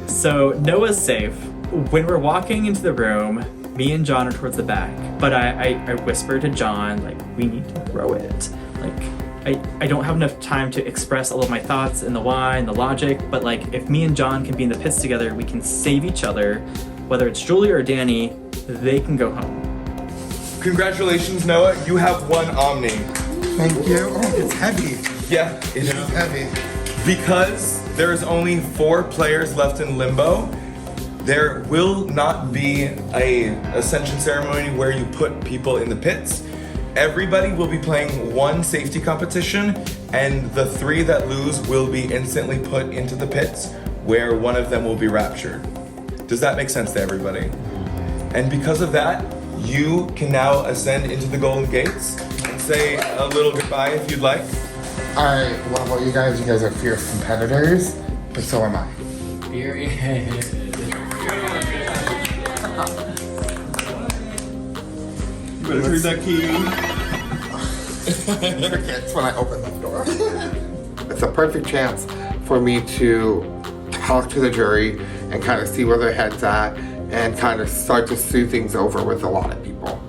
So Noah's safe. When we're walking into the room, me and John are towards the back, but I whisper to John, we need to throw it. I don't have enough time to express all of my thoughts and the why and the logic, but like if me and John can be in the pits together, we can save each other. Whether it's Julia or Danny, they can go home. Congratulations, Noah. You have one Omni. Thank you. Oh, it's heavy. Yeah, It is heavy. Because there is only 4 players left in Limbo, there will not be a ascension ceremony where you put people in the pits. Everybody will be playing one safety competition, and the 3 that lose will be instantly put into the pits, where one of them will be raptured. Does that make sense to everybody? And because of that, you can now ascend into the Golden Gates and say a little goodbye if you'd like. I love all you guys. You guys are fierce competitors, but so am I. Better hear that key. It's when I open the door. It's a perfect chance for me to talk to the jury and kind of see where their head's at and kind of start to smooth things over with a lot of people.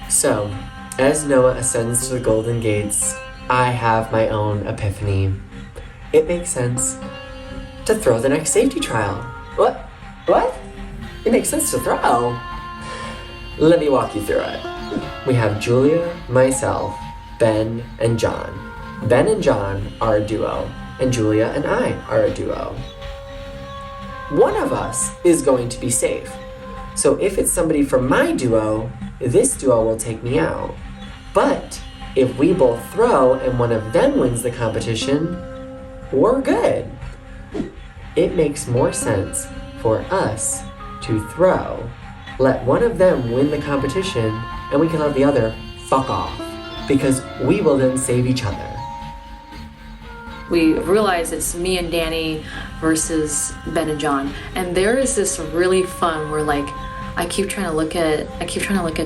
So, as Noah ascends to the Golden Gates, I have my own epiphany. It makes sense to throw the next safety trial. What? What? It makes sense to throw. Let me walk you through it. We have Julia, myself, Ben, and John. Ben and John are a duo, and Julia and I are a duo. One of us is going to be safe. So if it's somebody from my duo, this duo will take me out. But if we both throw and one of them wins the competition, we're good. It makes more sense for us to throw, let one of them win the competition, and we can let the other fuck off, because we will then save each other. We realize it's me and Danny versus Ben and John, and there is this really fun where like I keep trying to look at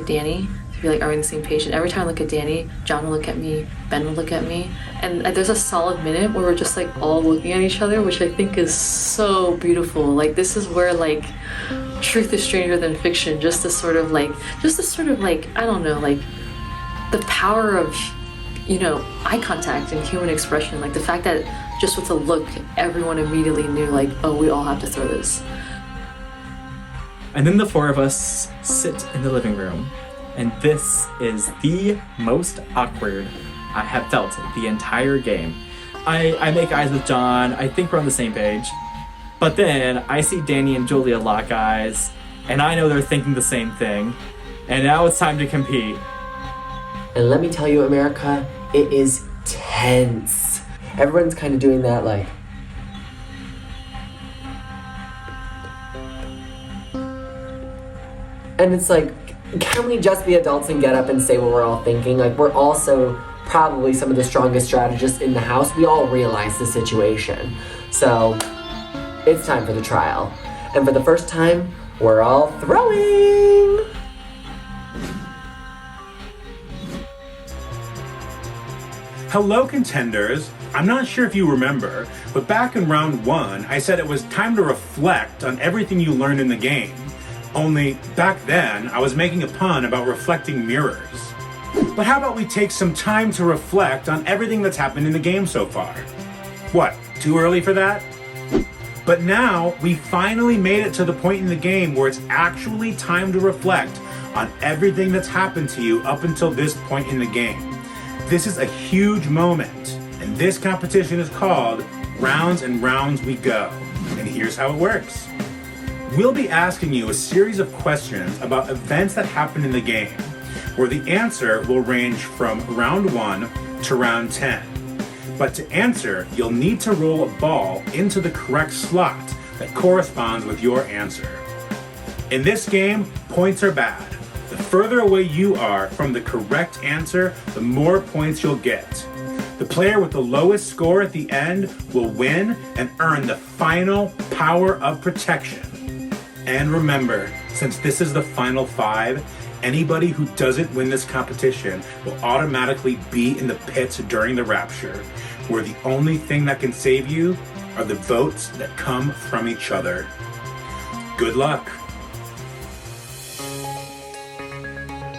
Danny to be like, are we on the same page? And every time I look at Danny, John will look at me, Ben will look at me, and there's a solid minute where we're just like all looking at each other, which I think is so beautiful. Like this is where like truth is stranger than fiction. Just to sort of like I don't know, like the power of, you know, eye contact and human expression. Like the fact that just with a look, everyone immediately knew like, oh, we all have to throw this. And then the 4 of us sit in the living room, and this is the most awkward I have felt the entire game. I make eyes with John, I think we're on the same page, but then I see Danny and Julia lock eyes, and I know they're thinking the same thing, and now it's time to compete. And let me tell you, America, it is tense. Everyone's kind of doing that like, and it's like, can we just be adults and get up and say what we're all thinking? Like, we're also probably some of the strongest strategists in the house. We all realize the situation. So, it's time for the trial. And for the first time, we're all throwing! Hello, contenders. I'm not sure if you remember, but back in round 1, I said it was time to reflect on everything you learned in the game. Only, back then, I was making a pun about reflecting mirrors. But how about we take some time to reflect on everything that's happened in the game so far? What, too early for that? But now, we finally made it to the point in the game where it's actually time to reflect on everything that's happened to you up until this point in the game. This is a huge moment, and this competition is called Rounds and Rounds We Go. And here's how it works. We'll be asking you a series of questions about events that happened in the game, where the answer will range from round 1 to round 10. But to answer, you'll need to roll a ball into the correct slot that corresponds with your answer. In this game, points are bad. The further away you are from the correct answer, the more points you'll get. The player with the lowest score at the end will win and earn the final power of protection. And remember, since this is the final 5, Anybody who doesn't win this competition will automatically be in the pits during the rapture, where the only thing that can save you are the votes that come from each other. Good luck.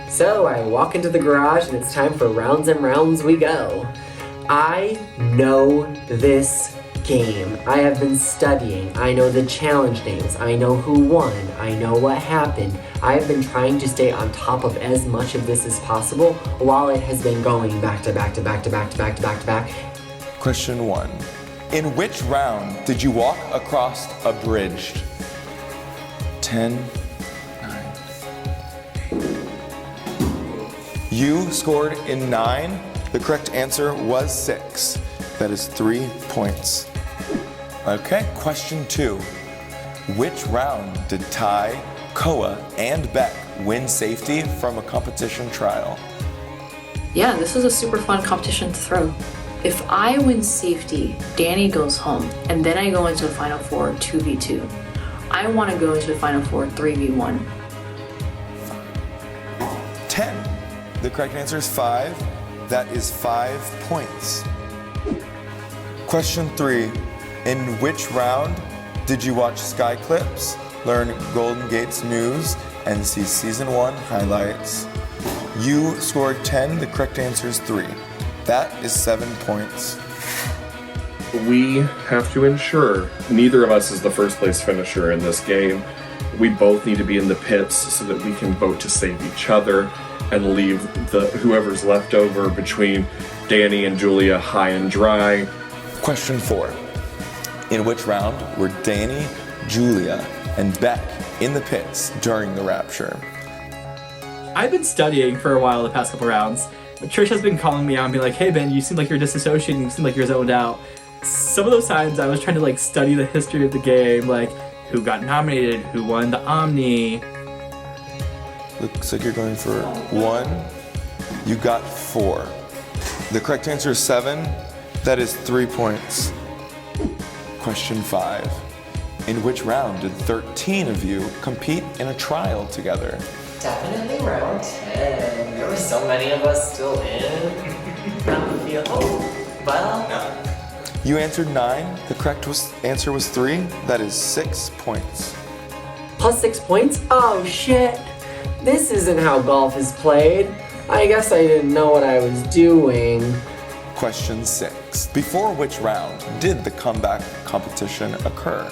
So I walk into the garage and it's time for rounds and rounds we go. I know this game. I have been studying. I know the challenge names. I know who won. I know what happened. I have been trying to stay on top of as much of this as possible while it has been going back to back to back to back to back to back to back. Question 1. In which round did you walk across a bridge? 10, 9, 8. You scored in 9. The correct answer was 6. That is 3 points. Okay, question 2. Which round did Ty, Koa, and Beck win safety from a competition trial? Yeah, this is a super fun competition to throw. If I win safety, Danny goes home, and then I go into the Final Four 2v2. I want to go into the Final Four 3v1. 10. The correct answer is 5. That is 5 points. Question 3. In which round did you watch Sky Clips, learn Golden Gate's news, and see Season 1 highlights? You scored 10. The correct answer is 3. That is 7 points. We have to ensure neither of us is the first place finisher in this game. We both need to be in the pits so that we can vote to save each other and leave whoever's left over between Danny and Julia high and dry. Question 4. In which round were Danny, Julia, and Beck in the pits during the rapture? I've been studying for a while the past couple rounds. Trish has been calling me out and being like, hey Ben, you seem like you're disassociating, you seem like you're zoned out. Some of those times I was trying to study the history of the game, like who got nominated, who won the Omni. Looks like you're going for 1. You got 4. The correct answer is 7. That is 3 points. Question 5. In which round did 13 of you compete in a trial together? Definitely round 10. There were so many of us still in. Well, no. You answered 9. The correct answer was 3. That is 6 points. Plus 6 points? Oh shit. This isn't how golf is played. I guess I didn't know what I was doing. Question 6. Before which round did the comeback competition occur?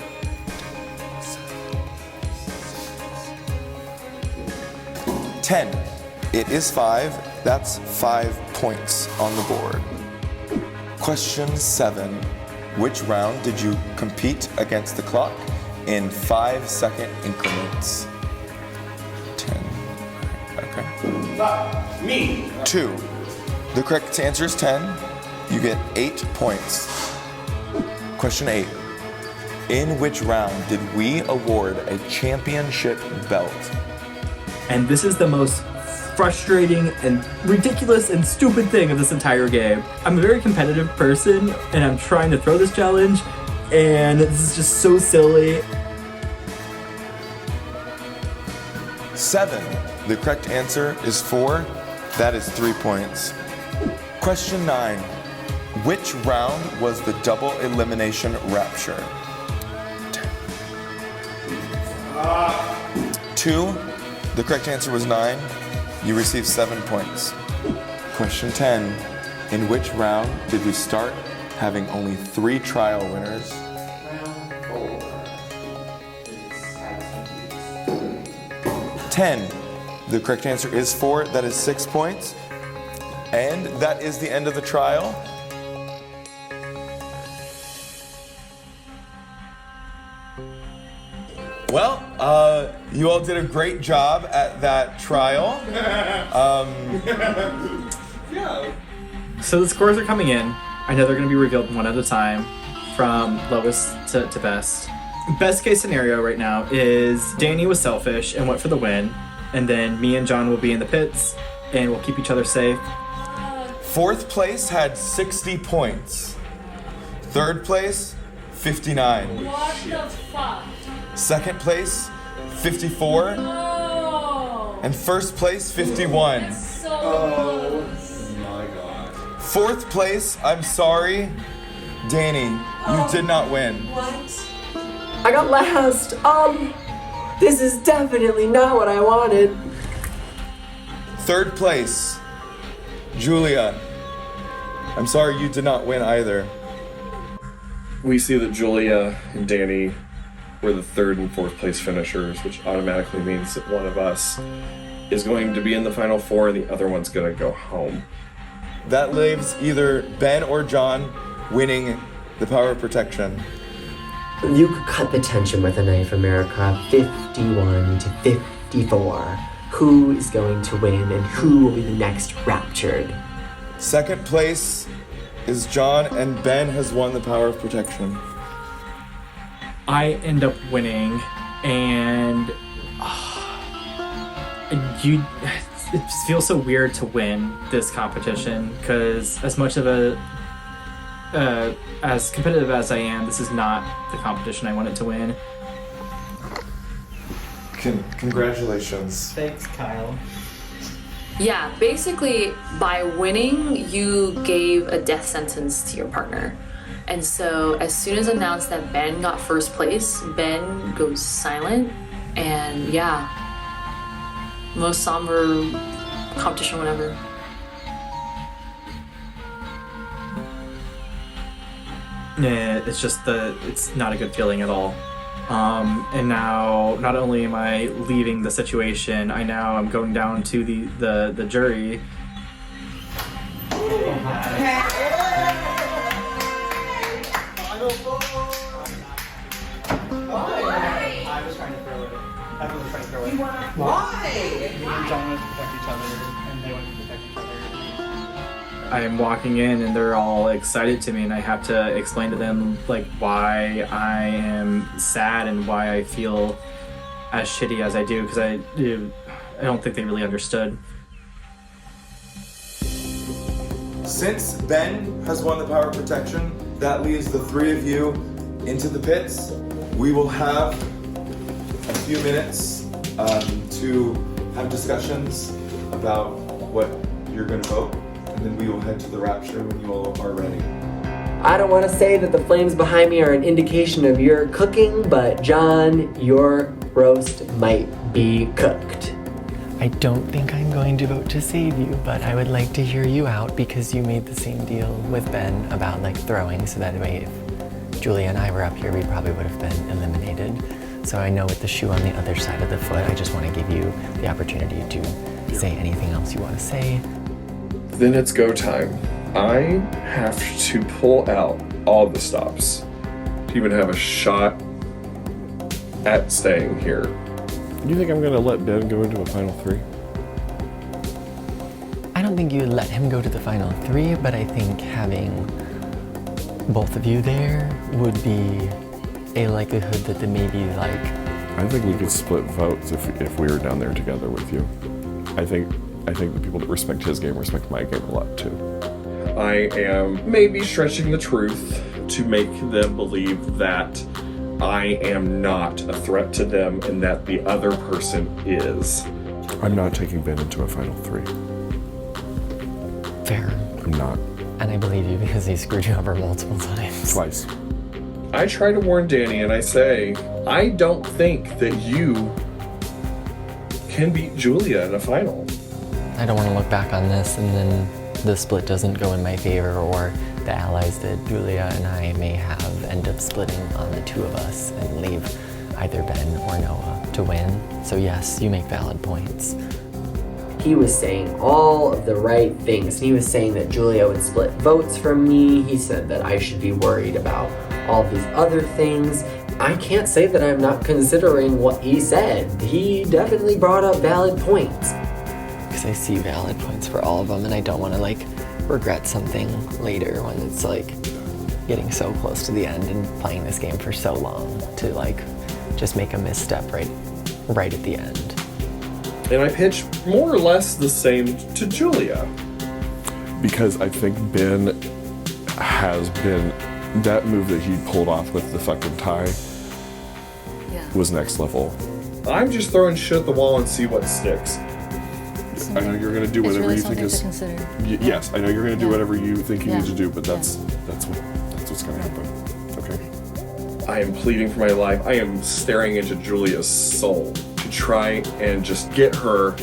10. It is 5. That's 5 points on the board. Question 7. Which round did you compete against the clock in 5-second increments? 10. Okay. Me. 2. The correct answer is 10. You get 8 points. Question 8. In which round did we award a championship belt? And this is the most frustrating and ridiculous and stupid thing of this entire game. I'm a very competitive person and I'm trying to throw this challenge and this is just so silly. 7. The correct answer is 4. That is 3 points. Question 9. Which round was the Double Elimination Rapture? 2. The correct answer was 9. You received 7 points. Question 10. In which round did we start having only 3 trial winners? Round 4. 10. The correct answer is 4. That is 6 points. And that is the end of the trial. Well, you all did a great job at that trial. So the scores are coming in. I know they're going to be revealed one at a time from lowest to best. Best case scenario right now is Danny was selfish and went for the win, and then me and John will be in the pits and we'll keep each other safe. 4th place had 60 points. 3rd place, 59. What the fuck? 2nd place, 54. 2nd place, 54. No. And first place, 51. Oh my god. Fourth place, I'm sorry, Danny, you did not win. What? I got last. This is definitely not what I wanted. Third place, Julia. I'm sorry you did not win either. We see that Julia and Danny were the third and fourth place finishers, which automatically means that one of us is going to be in the final four and the other one's going to go home. That leaves either Ben or John winning the power of protection. You could cut the tension with a knife, America. 51 to 54. Who is going to win and who will be the next raptured? Second place is John, and Ben has won the power of protection. I end up winning, and it feels so weird to win this competition, because as much of as competitive as I am, this is not the competition I wanted to win. Congratulations. Thanks, Kyle. Yeah, basically, by winning, you gave a death sentence to your partner. And so, as soon as announced that Ben got first place, Ben goes silent. And yeah, most somber competition, whatever. Yeah, it's just it's not a good feeling at all. And now, not only am I leaving the situation, I now am going down to the jury. I was trying to throw it. I was trying to throw it. Why? Me and John wanted to protect each other, and they wanted to protect each other. I am walking in and they're all excited to me, and I have to explain to them like why I am sad and why I feel as shitty as I do, because I don't think they really understood. Since Ben has won the power of protection, that leaves the three of you into the pits. We will have a few minutes to have discussions about what you're going to vote, and then we will head to the rapture when you all are ready. I don't want to say that the flames behind me are an indication of your cooking, but John, your roast might be cooked. I don't think I'm going to vote to save you, but I would like to hear you out because you made the same deal with Ben about like throwing, so that way if Julia and I were up here, we probably would have been eliminated. So I know with the shoe on the other side of the foot, I just want to give you the opportunity to say anything else you want to say. Then it's go time. I have to pull out all the stops to even have a shot at staying here. Do you think I'm going to let Ben go into a final three? I don't think you would let him go to the final three, but I think having both of you there would be a likelihood that there may be like... I think we could split votes if we were down there together with you. I think the people that respect his game respect my game a lot too. I am maybe stretching the truth to make them believe that I am not a threat to them and that the other person is. I'm not taking Ben into a final three. Fair. I'm not. And I believe you because he screwed you over multiple times. Twice. I try to warn Danny and I say, I don't think that you can beat Julia in a final. I don't want to look back on this and then the split doesn't go in my favor, or the allies that Julia and I may have end up splitting on the two of us and leave either Ben or Noah to win. So yes, you make valid points. He was saying all of the right things, and he was saying that Julia would split votes from me. He said that I should be worried about all these other things. I can't say that I'm not considering what he said. He definitely brought up valid points. Because I see valid points for all of them, and I don't want to like regret something later when it's like getting so close to the end and playing this game for so long to like just make a misstep right at the end. And I pitch more or less the same to Julia. Because I think Ben has been, that move that he pulled off with the fucking tie was next level. I'm just throwing shit at the wall and see what sticks. I know you're going to do It's whatever really you think something is. to consider. Yes, I know you're going to do whatever you think you Yeah. need to do, but that's what's going to happen. Okay. I am pleading for my life. I am staring into Julia's soul to try and just get her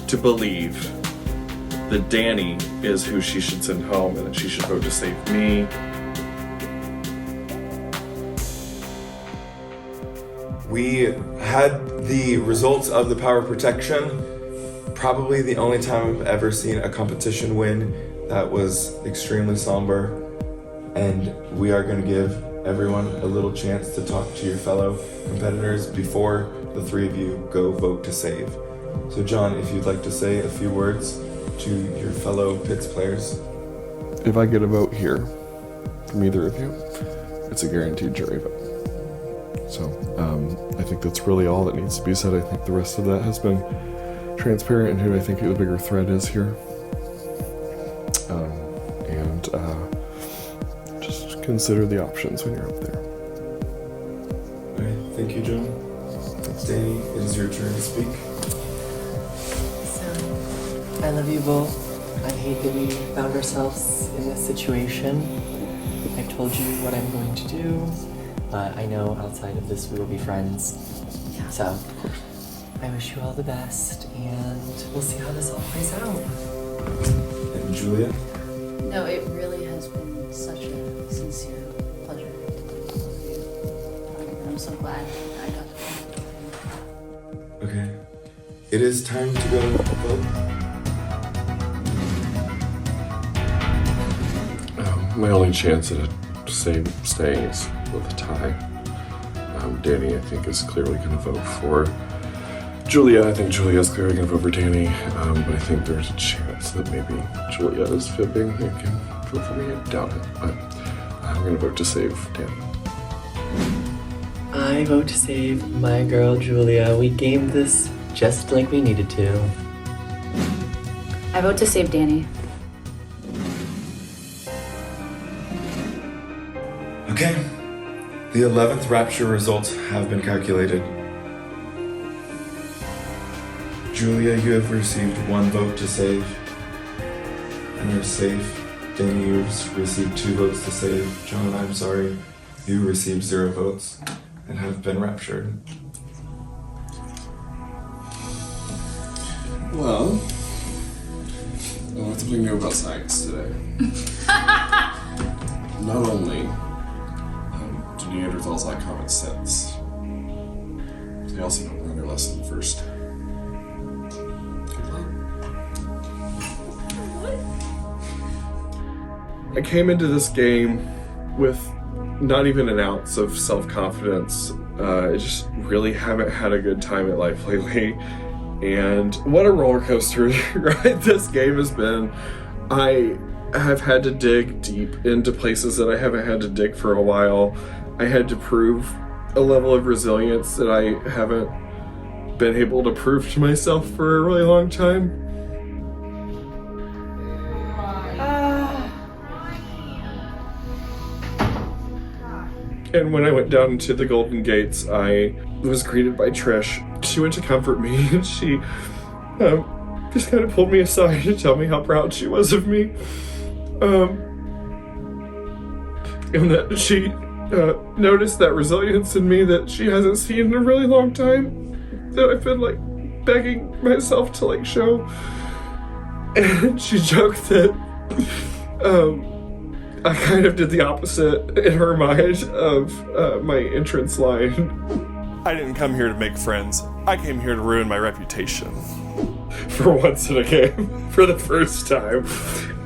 to believe that Danny is who she should send home and that she should vote to save me. We had the results of the power protection. Probably the only time I've ever seen a competition win that was extremely somber. And we are going to give everyone a little chance to talk to your fellow competitors before the three of you go vote to save. So John, if you'd like to say a few words to your fellow Pitts players. If I get a vote here from either of you, it's a guaranteed jury vote. So I think that's really all that needs to be said. I think the rest of that has been transparent in who I think the bigger threat is here. And just consider the options when you're up there. All right, thank you, John. Danny, it is your turn to speak. I love you both. I hate that we found ourselves in this situation. I've told you what I'm going to do, but I know outside of this we will be friends. So, I wish you all the best, and we'll see how this all plays out. And Julia? No, it really has been such a sincere pleasure to work with you. I'm so glad I got to. Okay. It is time to go vote. My only chance at staying is with a tie. Danny, I think, is clearly going to vote for Julia. I think Julia is clearly going to vote for Danny, but I think there's a chance that maybe Julia is fibbing and can vote for me. I doubt it, but I'm going to vote to save Danny. I vote to save my girl Julia. We gamed this just like we needed to. I vote to save Danny. Okay. The 11th Rapture results have been calculated. Julia, you have received 1 vote to save. And you're safe. Danny, you received 2 votes to save. John, I'm sorry. You received 0 votes and have been raptured. Well, I learned something new about science today. Not only do Neanderthals lack common sense, they also don't learn their lesson first. Good luck. I came into this game with not even an ounce of self-confidence. I just really haven't had a good time at life lately. And what a roller coaster ride this game has been. I have had to dig deep into places that I haven't had to dig for a while. I had to prove a level of resilience that I haven't been able to prove to myself for a really long time. And when I went down into the Golden Gates, I was greeted by Trish. She went to comfort me, and she just kind of pulled me aside to tell me how proud she was of me. And that she noticed that resilience in me that she hasn't seen in a really long time, that I've been like begging myself to like show. And she joked that I kind of did the opposite in her mind of my entrance line. I didn't come here to make friends. I came here to ruin my reputation. For once in a game, for the first time,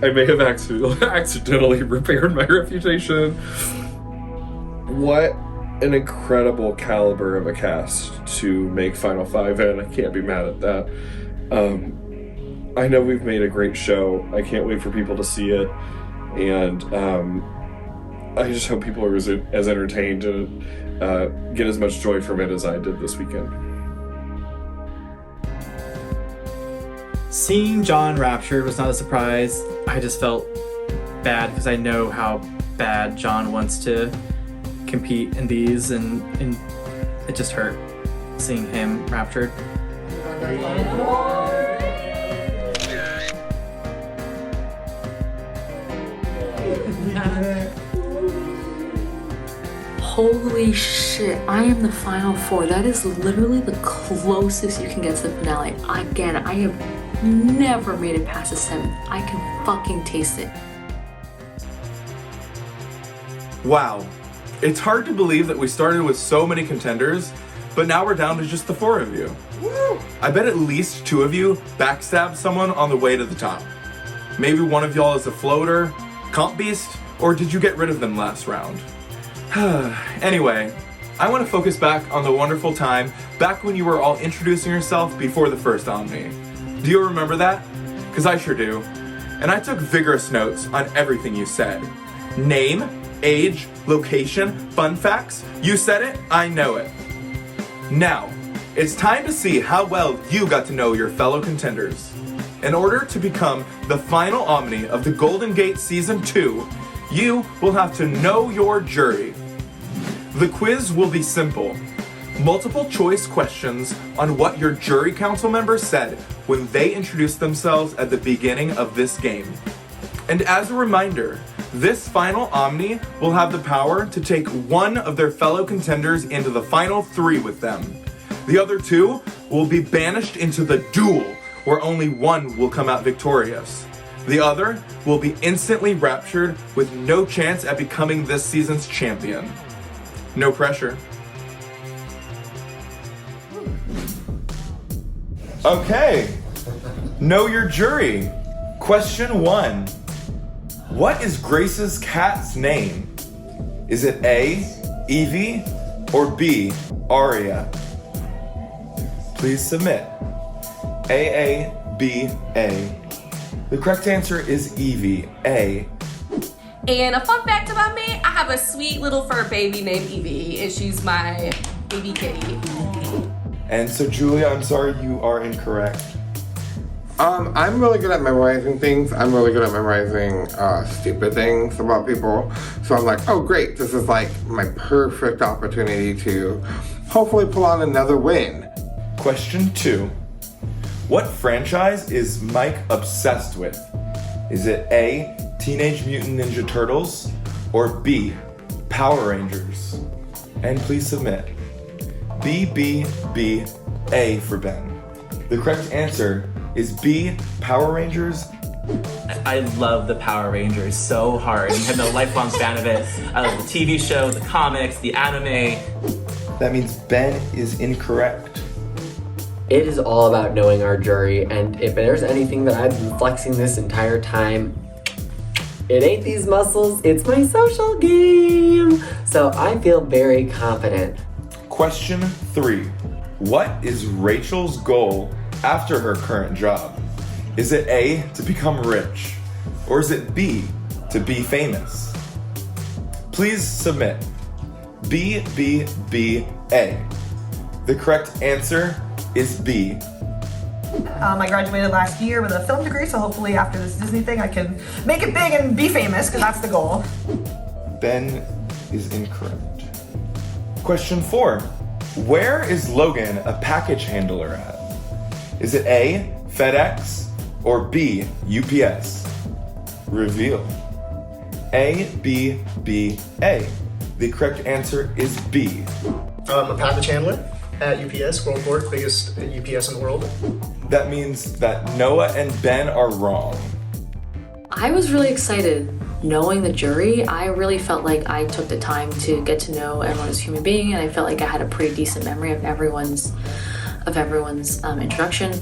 I may have accidentally repaired my reputation. What an incredible caliber of a cast to make Final 5 in. I can't be mad at that. I know we've made a great show. I can't wait for people to see it. And I just hope people are as entertained and get as much joy from it as I did this weekend. Seeing John raptured was not a surprise. I just felt bad because I know how bad John wants to compete in these, and it just hurt seeing him raptured. Holy shit, I am the final four. That is literally the closest you can get to the finale. Again, I have never made it past the 7th. I can fucking taste it. Wow. It's hard to believe that we started with so many contenders, but now we're down to just the 4 of you. I bet at least 2 of you backstabbed someone on the way to the top. Maybe one of y'all is a floater, comp beast, or did you get rid of them last round? Anyway, I want to focus back on the wonderful time back when you were all introducing yourself before the first Omni. Do you remember that? Because I sure do. And I took vigorous notes on everything you said. Name, age, location, fun facts. You said it, I know it. Now, it's time to see how well you got to know your fellow contenders. In order to become the final Omni of the Golden Gate Season 2, you will have to know your jury. The quiz will be simple. Multiple choice questions on what your jury council members said when they introduced themselves at the beginning of this game. And as a reminder, this final Omni will have the power to take one of their fellow contenders into the final 3 with them. The other 2 will be banished into the Duel, where only one will come out victorious. The other will be instantly raptured with no chance at becoming this season's champion. No pressure. Okay, know your jury. Question 1. What is Grace's cat's name? Is it A, Evie, or B, Aria? Please submit. A, B, A. The correct answer is Evie, A. And a fun fact about me, I have a sweet little fur baby named Evie, and she's my baby kitty. And so Julia, I'm sorry, you are incorrect. I'm really good at memorizing things. I'm really good at memorizing stupid things about people. So I'm like, oh great, this is like my perfect opportunity to hopefully pull out another win. Question 2. What franchise is Mike obsessed with? Is it A, Teenage Mutant Ninja Turtles, or B, Power Rangers? And please submit. B, B, B, A for Ben. The correct answer is B, Power Rangers. I love the Power Rangers so hard. I've been a lifelong fan of it. I love the TV show, the comics, the anime. That means Ben is incorrect. It is all about knowing our jury, and if there's anything that I've been flexing this entire time, it ain't these muscles, it's my social game. So I feel very confident. Question 3. What is Rachel's goal after her current job? Is it A, to become rich? Or is it B, to be famous? Please submit. B, B, B, A. The correct answer is B. I graduated last year with a film degree, so hopefully after this Disney thing I can make it big and be famous, because that's the goal. Ben is incorrect. Question 4. Where is Logan a package handler at? Is it A, FedEx, or B, UPS? Reveal. A, B, B, A. The correct answer is B. I'm a package handler at UPS, World Court, biggest UPS in the world. That means that Noah and Ben are wrong. I was really excited. Knowing the jury, I really felt like I took the time to get to know everyone as a human being, and I felt like I had a pretty decent memory of everyone's introduction.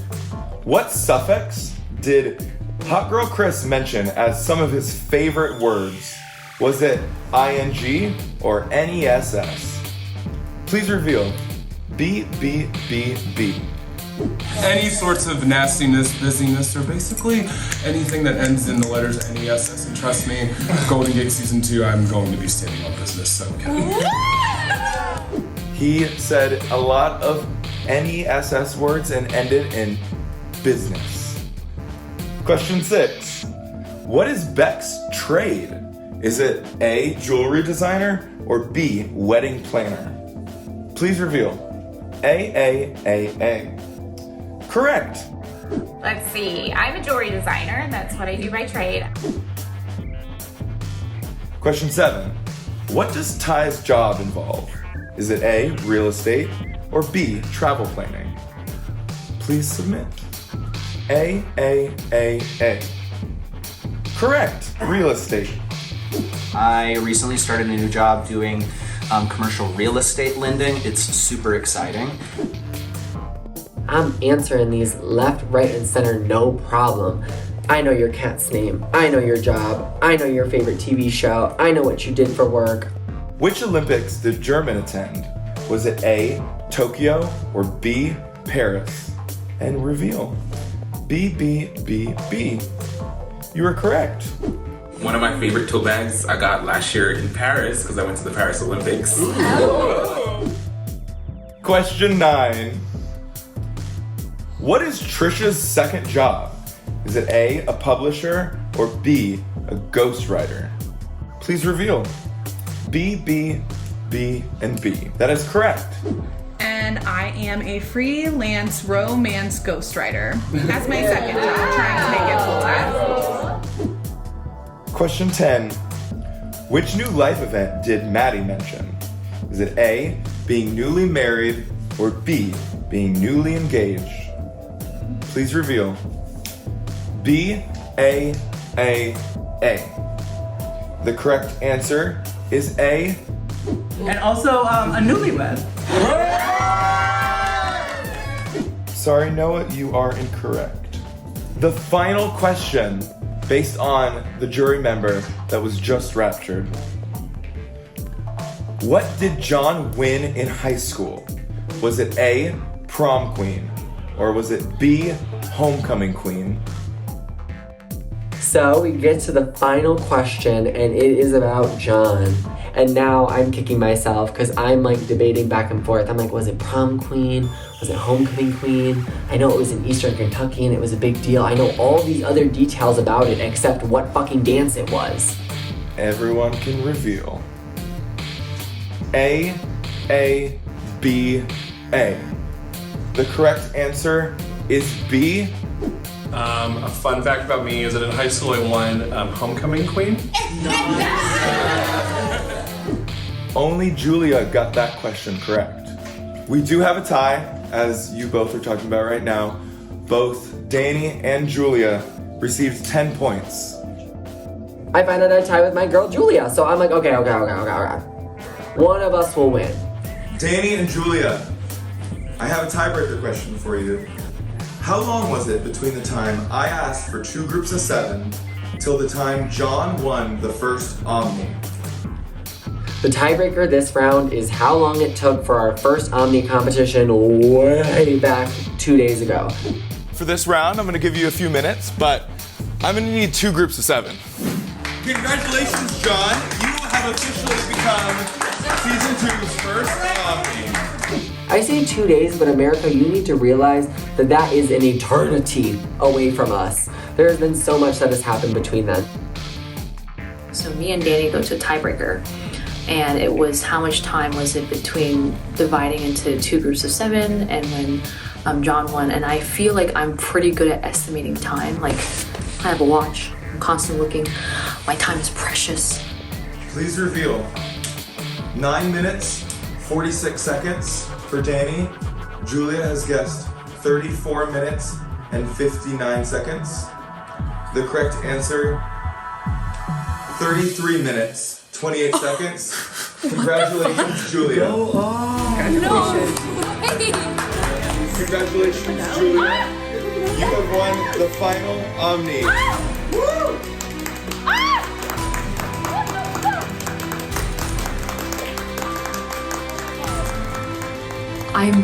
What suffix did Hot Girl Chris mention as some of his favorite words? Was it ing or NESS? Please reveal. B, B, B, B. Any sorts of nastiness, busyness, or basically anything that ends in the letters NESS. And trust me, Golden Gate Season 2, I'm going to be standing on business, so He said a lot of NESS words and ended in business. Question 6. What is Beck's trade? Is it A, jewelry designer, or B, wedding planner? Please reveal. A. Correct. Let's see, I'm a jewelry designer. That's what I do by trade. Question 7. What does Ty's job involve? Is it A, real estate, or B, travel planning? Please submit. A. Correct, real estate. I recently started a new job doing commercial real estate lending. It's super exciting. I'm answering these left, right, and center, no problem. I know your cat's name. I know your job. I know your favorite TV show. I know what you did for work. Which Olympics did German attend? Was it A, Tokyo, or B, Paris? And reveal. B. You are correct. One of my favorite tote bags I got last year in Paris because I went to the Paris Olympics. Question 9. What is Trisha's second job? Is it A, a publisher, or B, a ghostwriter? Please reveal. B, and B. That is correct. And I am a freelance romance ghostwriter. That's my second job, trying to make it full time. Question 10. Which new life event did Maddie mention? Is it A, being newly married, or B, being newly engaged? Please reveal. B, A. The correct answer is A. And also a newlywed. Sorry, Noah, you are incorrect. The final question, based on the jury member that was just raptured. What did John win in high school? Was it A, prom queen, or was it B, homecoming queen? So we get to the final question, and it is about John. And now I'm kicking myself because I'm like debating back and forth. I'm like, was it prom queen? Was it homecoming queen? I know it was in Eastern Kentucky and it was a big deal. I know all these other details about it except what fucking dance it was. Everyone can reveal. A, B, A. The correct answer is B. A fun fact about me is that in high school I won homecoming queen. Only Julia got that question correct. We do have a tie, as you both are talking about right now. Both Danny and Julia received 10 points. I find out I tie with my girl Julia, so I'm like, okay. One of us will win. Danny and Julia, I have a tiebreaker question for you. How long was it between the time I asked for 2 groups of 7 till the time John won the first Omni? The tiebreaker this round is how long it took for our first Omni competition way back 2 days ago. For this round, I'm gonna give you a few minutes, but I'm gonna need 2 groups of 7. Congratulations, John. You have officially become Season 2's first Omni. I say 2 days, but America, you need to realize that that is an eternity away from us. There has been so much that has happened between them. So me and Danny go to a tiebreaker. And it was how much time was it between dividing into 2 groups of 7 and when John won. And I feel like I'm pretty good at estimating time. Like, I have a watch, I'm constantly looking. My time is precious. Please reveal. 9 minutes, 46 seconds for Danny. Julia has guessed 34 minutes and 59 seconds. The correct answer, 33 minutes. 28 seconds. Congratulations, Julia. Congratulations, Julia. You have won the final Omni.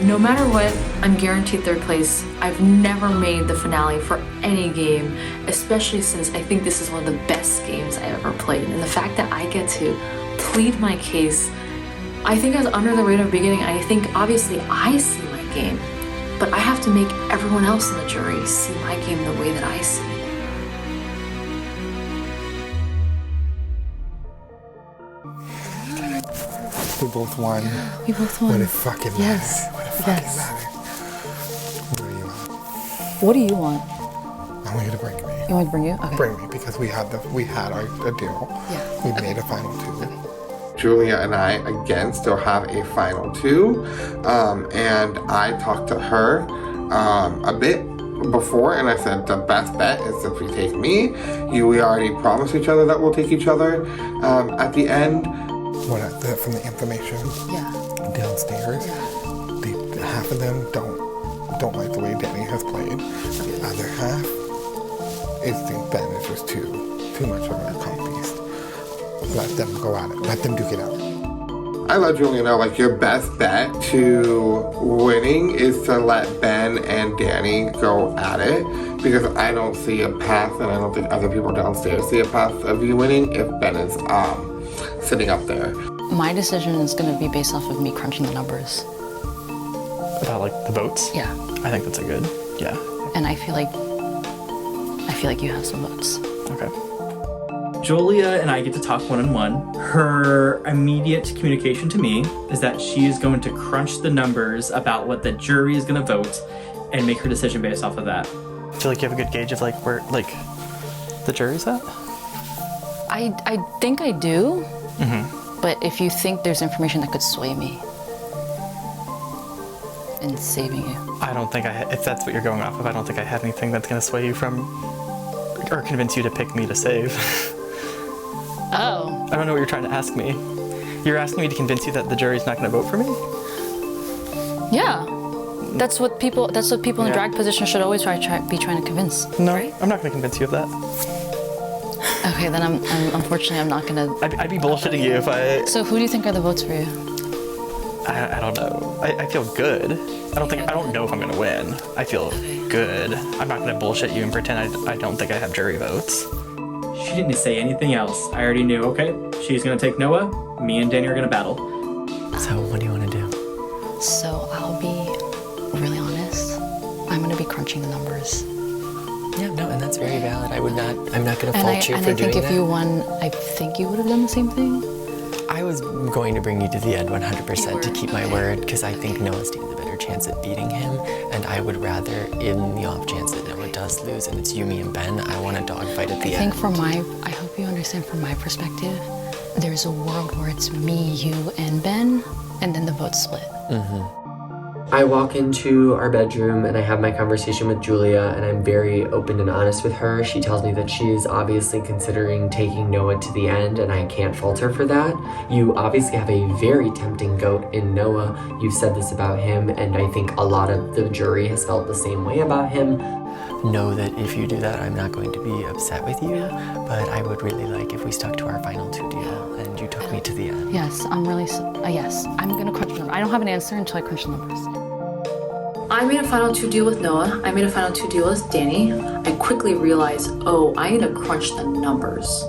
No matter what, I'm guaranteed 3rd place. I've never made the finale for any game, especially since I think this is one of the best games I've ever played. And the fact that I get to plead my case, I think I was under the radar beginning. I think obviously I see my game, but I have to make everyone else in the jury see my game the way that I see it. We both won. We both won. What it fucking matter. Yes. What it fucking Yes. matter. What do you want? What do you want? I want you to break me. You want to bring you? Okay. Bring me, because we had our deal. Yeah. We made a final 2. Julia and I, again, still have a final 2. And I talked to her a bit before, and I said the best bet is if we take me. We already promised each other that we'll take each other at the end. From the information downstairs, half of them don't like the way Danny has played. The other half think Ben is just too much of a comp beast. Let them go at it. Let them duke it out. I let Julia know, like, your best bet to winning is to let Ben and Danny go at it, because I don't see a path, and I don't think other people downstairs see a path of you winning if Ben is sitting up there. My decision is going to be based off of me crunching the numbers. About like the votes? Yeah. I think that's a good, yeah. And I feel like you have some votes. Okay. Julia and I get to talk one-on-one. Her immediate communication to me is that she is going to crunch the numbers about what the jury is going to vote and make her decision based off of that. I feel like you have a good gauge of like where like the jury's at? I think I do. Mm-hmm. But if you think there's information that could sway me in saving you. I don't think if that's what you're going off of, I don't think I have anything that's going to sway you from or convince you to pick me to save. Oh. I don't know what you're trying to ask me. You're asking me to convince you that the jury's not going to vote for me? Yeah. That's what people in drag position should always be trying to convince. No, right? I'm not going to convince you of that. Okay, then I'm unfortunately I'm not gonna. I'd be bullshitting you if I. So who do you think are the votes for you? I don't know. I feel good. I don't know if I'm gonna win. I feel good. I'm not gonna bullshit you and pretend I don't think I have jury votes. She didn't say anything else. I already knew, okay, she's gonna take Noah, me and Danny are gonna battle. So what do you wanna do? So I'll be really honest. I'm gonna be crunching the numbers. Yeah, no, and that's very valid. I'm not gonna fault you for doing that. And I think if you won, I think you would have done the same thing. I was going to bring you to the end 100% to keep my word, because I think Noah stands a better chance at beating him, and I would rather, in the off chance that Noah does lose and it's you, me, and Ben, I want a dogfight at the end. I hope you understand from my perspective, there's a world where it's me, you, and Ben, and then the votes split. Mm-hmm. I walk into our bedroom and I have my conversation with Julia, and I'm very open and honest with her. She tells me that she's obviously considering taking Noah to the end, and I can't fault her for that. You obviously have a very tempting goat in Noah. You've said this about him, and I think a lot of the jury has felt the same way about him. Know that if you do that, I'm not going to be upset with you, but I would really like if we stuck to our final 2 deal and you took me to the end. Yes, I'm gonna crunch the numbers. I don't have an answer until I crunch the numbers. I made a final 2 deal with Noah. I made a final 2 deal with Danny. I quickly realized, I need to crunch the numbers.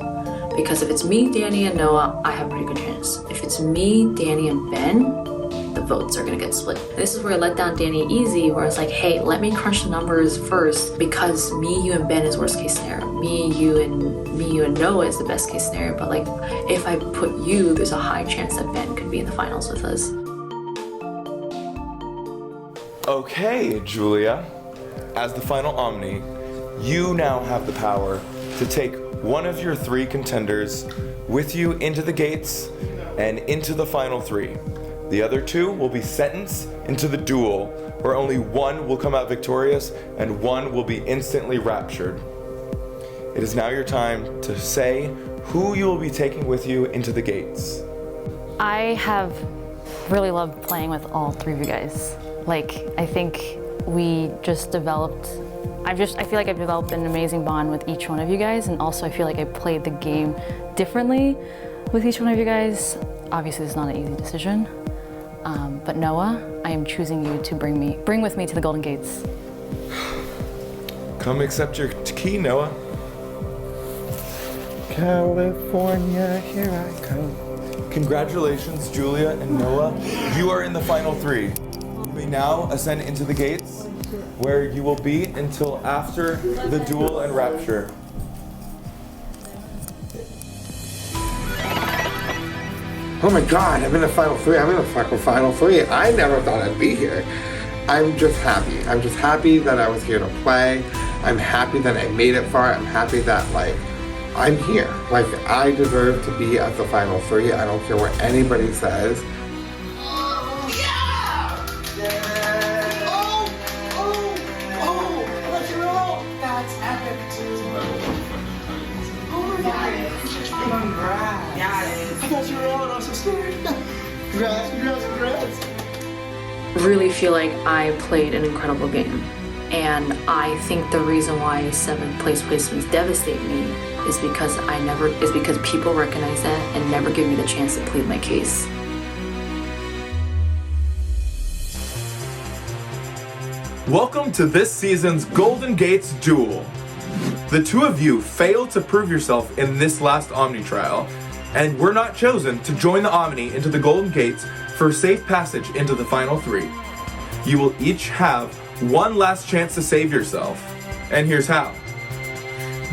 Because if it's me, Danny, and Noah, I have a pretty good chance. If it's me, Danny, and Ben, the votes are gonna get split. This is where I let down Danny easy, where I was like, hey, let me crunch the numbers first, because me, you, and Ben is worst case scenario. Me, you, and Noah is the best case scenario. But like, if I put you, there's a high chance that Ben could be in the finals with us. Okay, Julia, as the final Omni, you now have the power to take one of your 3 contenders with you into the gates and into the final 3. The other 2 will be sentenced into the duel, where only one will come out victorious and one will be instantly raptured. It is now your time to say who you will be taking with you into the gates. I have really loved playing with all 3 of you guys. Like, I think we just developed, I feel like I've developed an amazing bond with each one of you guys, and also I feel like I played the game differently with each one of you guys. Obviously, it's not an easy decision, but Noah, I am choosing you to bring with me to the Golden Gates. Come accept your key, Noah. California, here I come. Congratulations, Julia and Noah. You are in the final 3. You may now ascend into the gates, where you will be until after the duel and rapture. Oh my god, I'm in the final 3. I'm in the fucking final 3. I never thought I'd be here. I'm just happy. I'm just happy that I was here to play. I'm happy that I made it far. I'm happy that, like, I'm here. Like, I deserve to be at the final 3. I don't care what anybody says. That's epic too. Oh my god. Congrats. Yeah, it is. I thought you were on. I'm so scared. Congrats. Really feel like I played an incredible game. And I think the reason why 7th place placements devastate me is because people recognize that and never give me the chance to plead my case. Welcome to this season's Golden Gates Duel. The two of you failed to prove yourself in this last Omni Trial, and were not chosen to join the Omni into the Golden Gates for safe passage into the final 3. You will each have one last chance to save yourself, and here's how.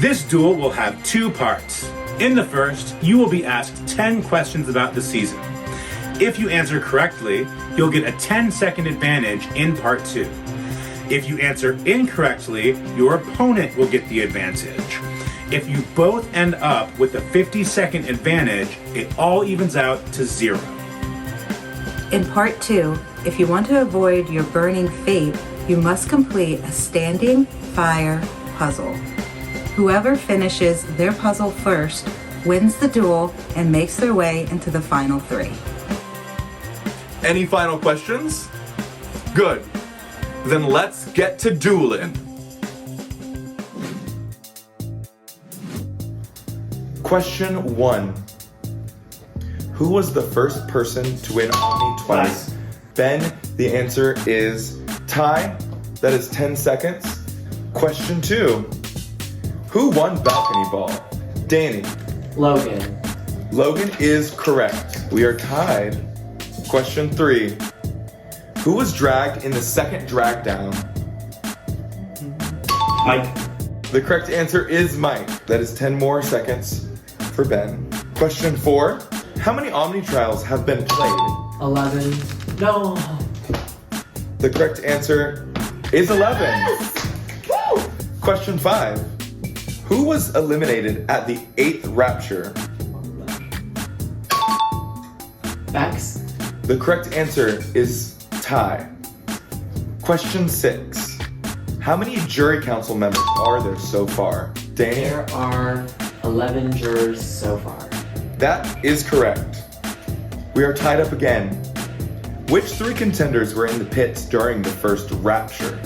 This duel will have 2 parts. In the first, you will be asked 10 questions about the season. If you answer correctly, you'll get a 10-second advantage in part 2. If you answer incorrectly, your opponent will get the advantage. If you both end up with a 50-second advantage, it all evens out to 0. In part 2, if you want to avoid your burning fate, you must complete a standing fire puzzle. Whoever finishes their puzzle first wins the duel and makes their way into the final 3. Any final questions? Good. Then let's get to dueling. Question 1. Who was the first person to win Omni twice? Ben, the answer is Ty. That is 10 seconds. Question 2. Who won balcony ball? Danny. Logan. Logan is correct. We are tied. Question 3. Who was dragged in the second drag down? Mike. The correct answer is Mike. That is 10 more seconds for Ben. Question 4. How many Omni Trials have been played? 11. No. The correct answer is 11. Yes! Woo! Question 5. Who was eliminated at the 8th Rapture? Bex. The correct answer is Ty. Question 6. How many jury council members are there so far? Danny? There are 11 jurors so far. That is correct. We are tied up again. Which 3 contenders were in the pits during the first Rapture?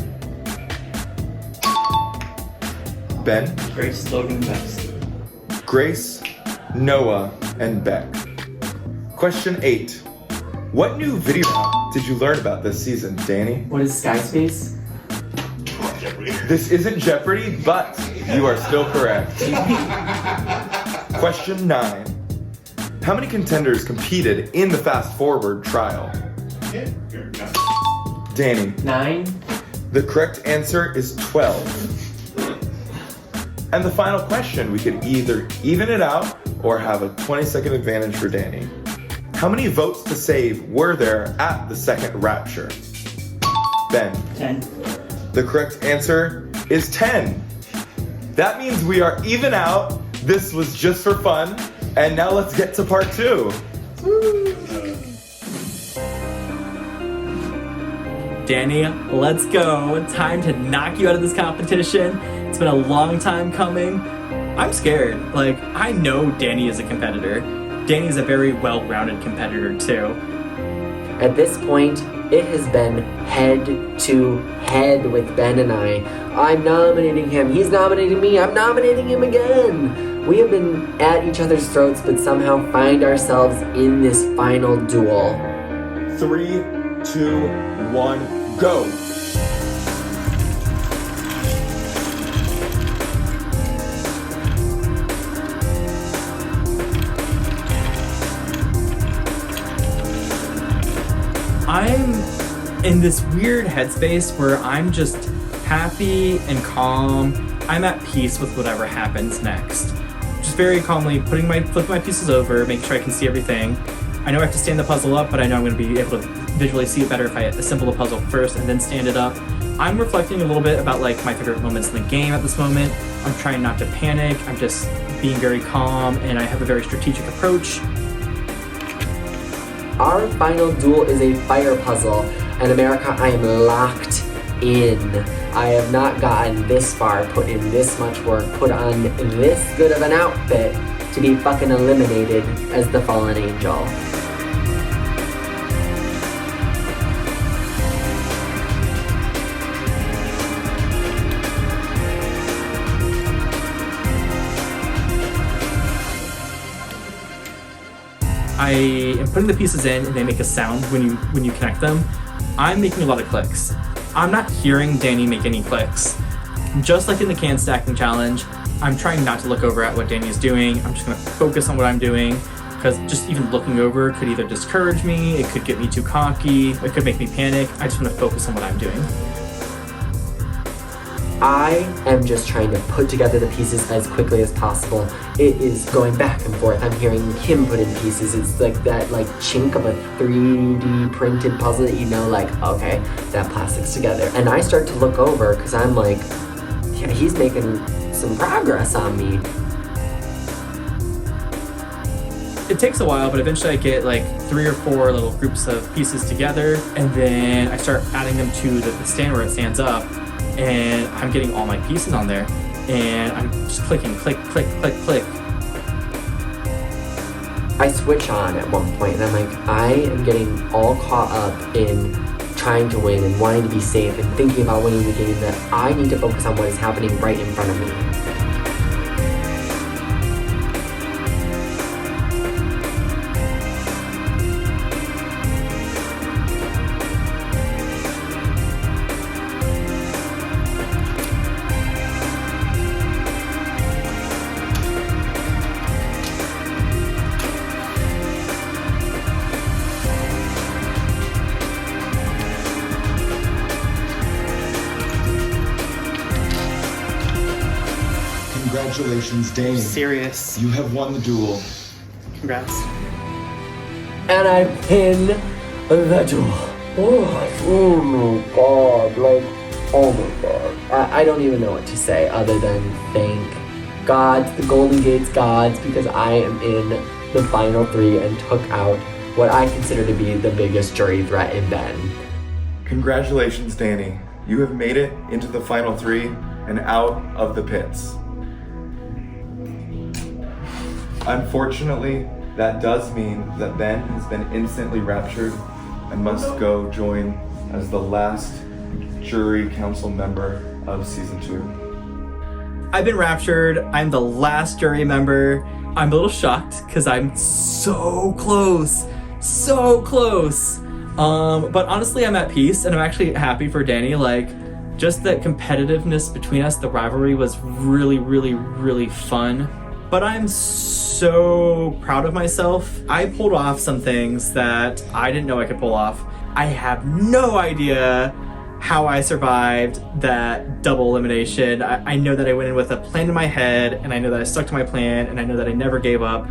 Ben? Grace, Logan, Bex. Grace, Noah, and Beck. Question 8. What new video app did you learn about this season, Danny? What is Skyspace? This isn't Jeopardy, but you are still correct. Question 9. How many contenders competed in the Fast Forward trial? Danny. 9. The correct answer is 12. And the final question, we could either even it out or have a 20-second advantage for Danny. How many votes to save were there at the second Rapture? Ben. 10. The correct answer is 10. That means we are even out. This was just for fun. And now let's get to part 2. Danny, let's go. Time to knock you out of this competition. It's been a long time coming. I'm scared. Like, I know Danny is a competitor. Danny's a very well-rounded competitor, too. At this point, it has been head to head with Ben and I. I'm nominating him. He's nominating me. I'm nominating him again. We have been at each other's throats, but somehow find ourselves in this final duel. 3, 2, 1, go. I'm in this weird headspace where I'm just happy and calm. I'm at peace with whatever happens next. Just very calmly flipping my pieces over, making sure I can see everything. I know I have to stand the puzzle up, but I know I'm going to be able to visually see it better if I assemble the puzzle first and then stand it up. I'm reflecting a little bit about like my favorite moments in the game at this moment. I'm trying not to panic. I'm just being very calm, and I have a very strategic approach. Our final duel is a fire puzzle, and America, I am locked in. I have not gotten this far, put in this much work, put on this good of an outfit to be fucking eliminated as the fallen angel. I am putting the pieces in and they make a sound when you connect them. I'm making a lot of clicks. I'm not hearing Danny make any clicks. Just like in the can stacking challenge, I'm trying not to look over at what Danny is doing. I'm just gonna focus on what I'm doing, because just even looking over could either discourage me, it could get me too cocky, it could make me panic. I just wanna focus on what I'm doing. I am just trying to put together the pieces as quickly as possible. It is going back and forth. I'm hearing him put in pieces. It's like that like chink of a 3D printed puzzle that you know, like, okay, that plastic's together. And I start to look over because I'm like, yeah, he's making some progress on me. It takes a while, but eventually I get like 3 or 4 little groups of pieces together, and then I start adding them to the stand where it stands up. And I'm getting all my pieces on there, and I'm just clicking, click, click, click, click. I switch on at one point, and I'm like, I am getting all caught up in trying to win and wanting to be safe and thinking about winning the game, that I need to focus on what is happening right in front of me. Congratulations, Dane. Serious. You have won the duel. Congrats. And I pin the duel. Oh my god, like, oh my god. I don't even know what to say other than thank God, the Golden Gates gods, because I am in the final 3 and took out what I consider to be the biggest jury threat in Ben. Congratulations, Danny. You have made it into the final 3 and out of the pits. Unfortunately, that does mean that Ben has been instantly raptured and must go join as the last jury council member of season 2. I've been raptured. I'm the last jury member. I'm a little shocked because I'm so close. So close. But honestly, I'm at peace, and I'm actually happy for Danny. Like, just the competitiveness between us, the rivalry was really, really, really fun. But I'm so proud of myself. I pulled off some things that I didn't know I could pull off. I have no idea how I survived that double elimination. I know that I went in with a plan in my head, and I know that I stuck to my plan, and I know that I never gave up.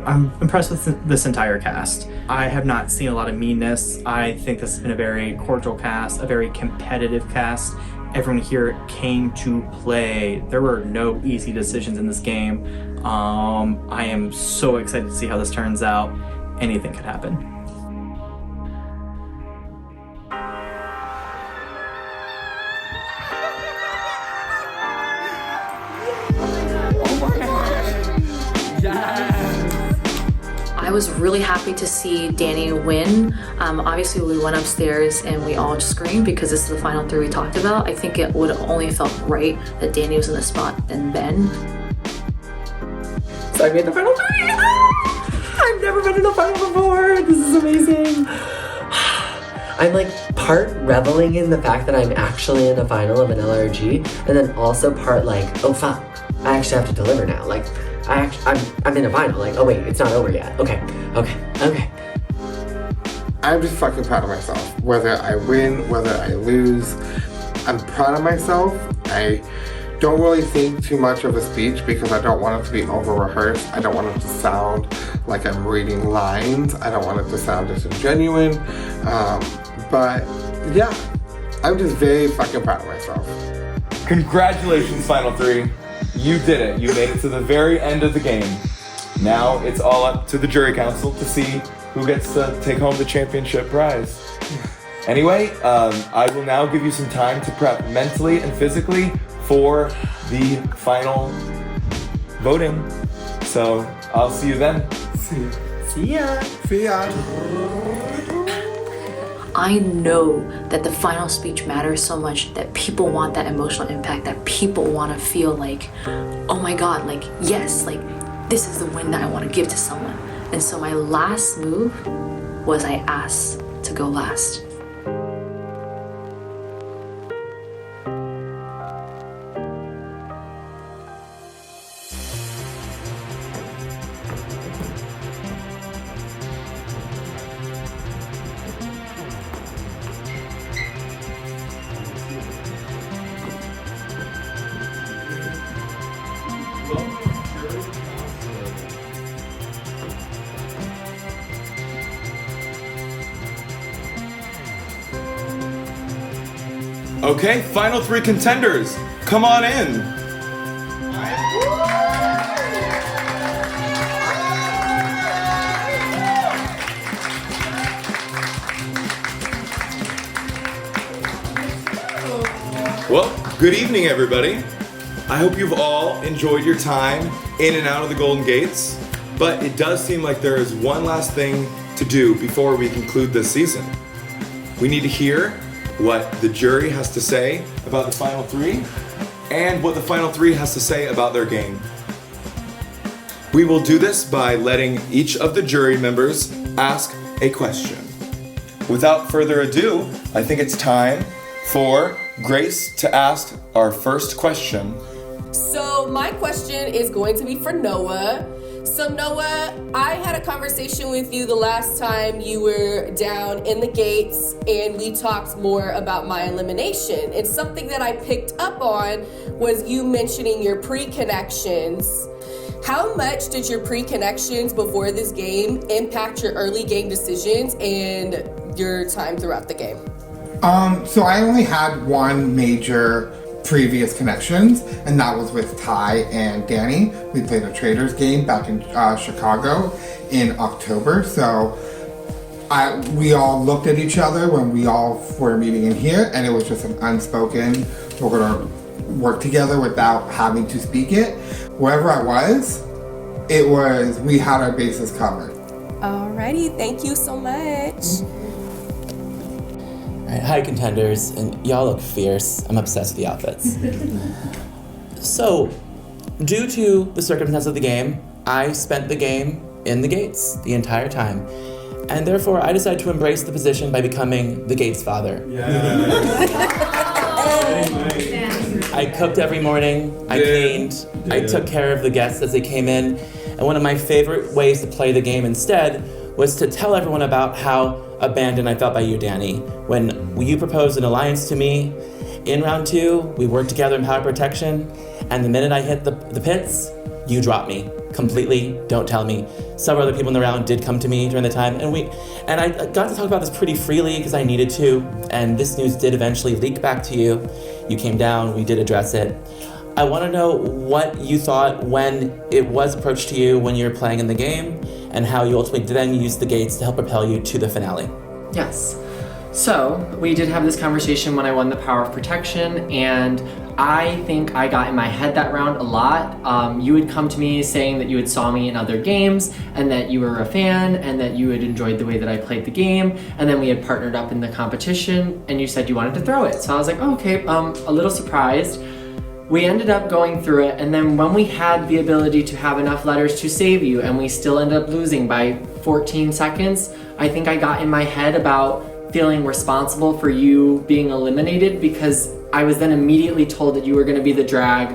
I'm impressed with this entire cast. I have not seen a lot of meanness. I think this has been a very cordial cast, a very competitive cast. Everyone here came to play. There were no easy decisions in this game. I am so excited to see how this turns out. Anything could happen. I was really happy to see Danny win. Obviously we went upstairs and we all screamed because this is the final 3 we talked about. I think it would have only felt right that Danny was in the spot than Ben. So I made the final 3! I've never been in a final before! This is amazing! I'm like part reveling in the fact that I'm actually in the final of an LRG, and then also part like, oh fuck, I actually have to deliver now. Like, I'm in a final, like, oh wait, it's not over yet. Okay. I'm just fucking proud of myself. Whether I win, whether I lose, I'm proud of myself. I don't really think too much of a speech because I don't want it to be over-rehearsed. I don't want it to sound like I'm reading lines. I don't want it to sound disingenuous. But yeah, I'm just very fucking proud of myself. Congratulations, Final Three. You did it. You made it to the very end of the game. Now it's all up to the jury council to see who gets to take home the championship prize. Anyway, I will now give you some time to prep mentally and physically for the final voting. So I'll see you then. See ya. See ya. I know that the final speech matters so much, that people want that emotional impact, that people want to feel like, oh my God, like, yes, like, this is the win that I want to give to someone. And so my last move was I asked to go last. Okay, final three contenders, come on in. Well, good evening, everybody. I hope you've all enjoyed your time in and out of the Golden Gates, but it does seem like there is one last thing to do before we conclude this season. We need to hear what the jury has to say about the final three and what the final three has to say about their game. We will do this by letting each of the jury members ask a question. Without further ado, I think it's time for Grace to ask our first question. So my question is going to be for Noah. So Noah, I had a conversation with you the last time you were down in the gates and we talked more about my elimination. And something that I picked up on was you mentioning your pre-connections. How much did your pre-connections before this game impact your early game decisions and your time throughout the game? So I only had one major previous connections, and that was with Ty and Danny. We played a traders game back in Chicago in October. So we all looked at each other when we all were meeting in here, and it was just an unspoken, we're gonna work together without having to speak it. Wherever I was, we had our bases covered. Alrighty, thank you so much. All right, hi contenders, and y'all look fierce. I'm obsessed with the outfits. So, due to the circumstance of the game, I spent the game in the gates the entire time. And therefore, I decided to embrace the position by becoming the gates father. I cooked every morning, I cleaned, I took care of the guests as they came in. And one of my favorite ways to play the game instead was to tell everyone about how abandoned I felt by you, Danny. When you proposed an alliance to me in round 2, we worked together in power protection, and the minute I hit the pits, you dropped me completely. Don't tell me. Several other people in the round did come to me during the time, and I got to talk about this pretty freely because I needed to, and this news did eventually leak back to you. You came down, we did address it. I want to know what you thought when it was approached to you when you were playing in the game, and how you ultimately then used the gates to help propel you to the finale. Yes. So, we did have this conversation when I won the power of protection, and I think I got in my head that round a lot. You had come to me saying that you had saw me in other games, and that you were a fan, and that you had enjoyed the way that I played the game, and then we had partnered up in the competition, and you said you wanted to throw it. So I was like, oh, okay, a little surprised. We ended up going through it, and then when we had the ability to have enough letters to save you, and we still ended up losing by 14 seconds, I think I got in my head about feeling responsible for you being eliminated, because I was then immediately told that you were going to be the drag.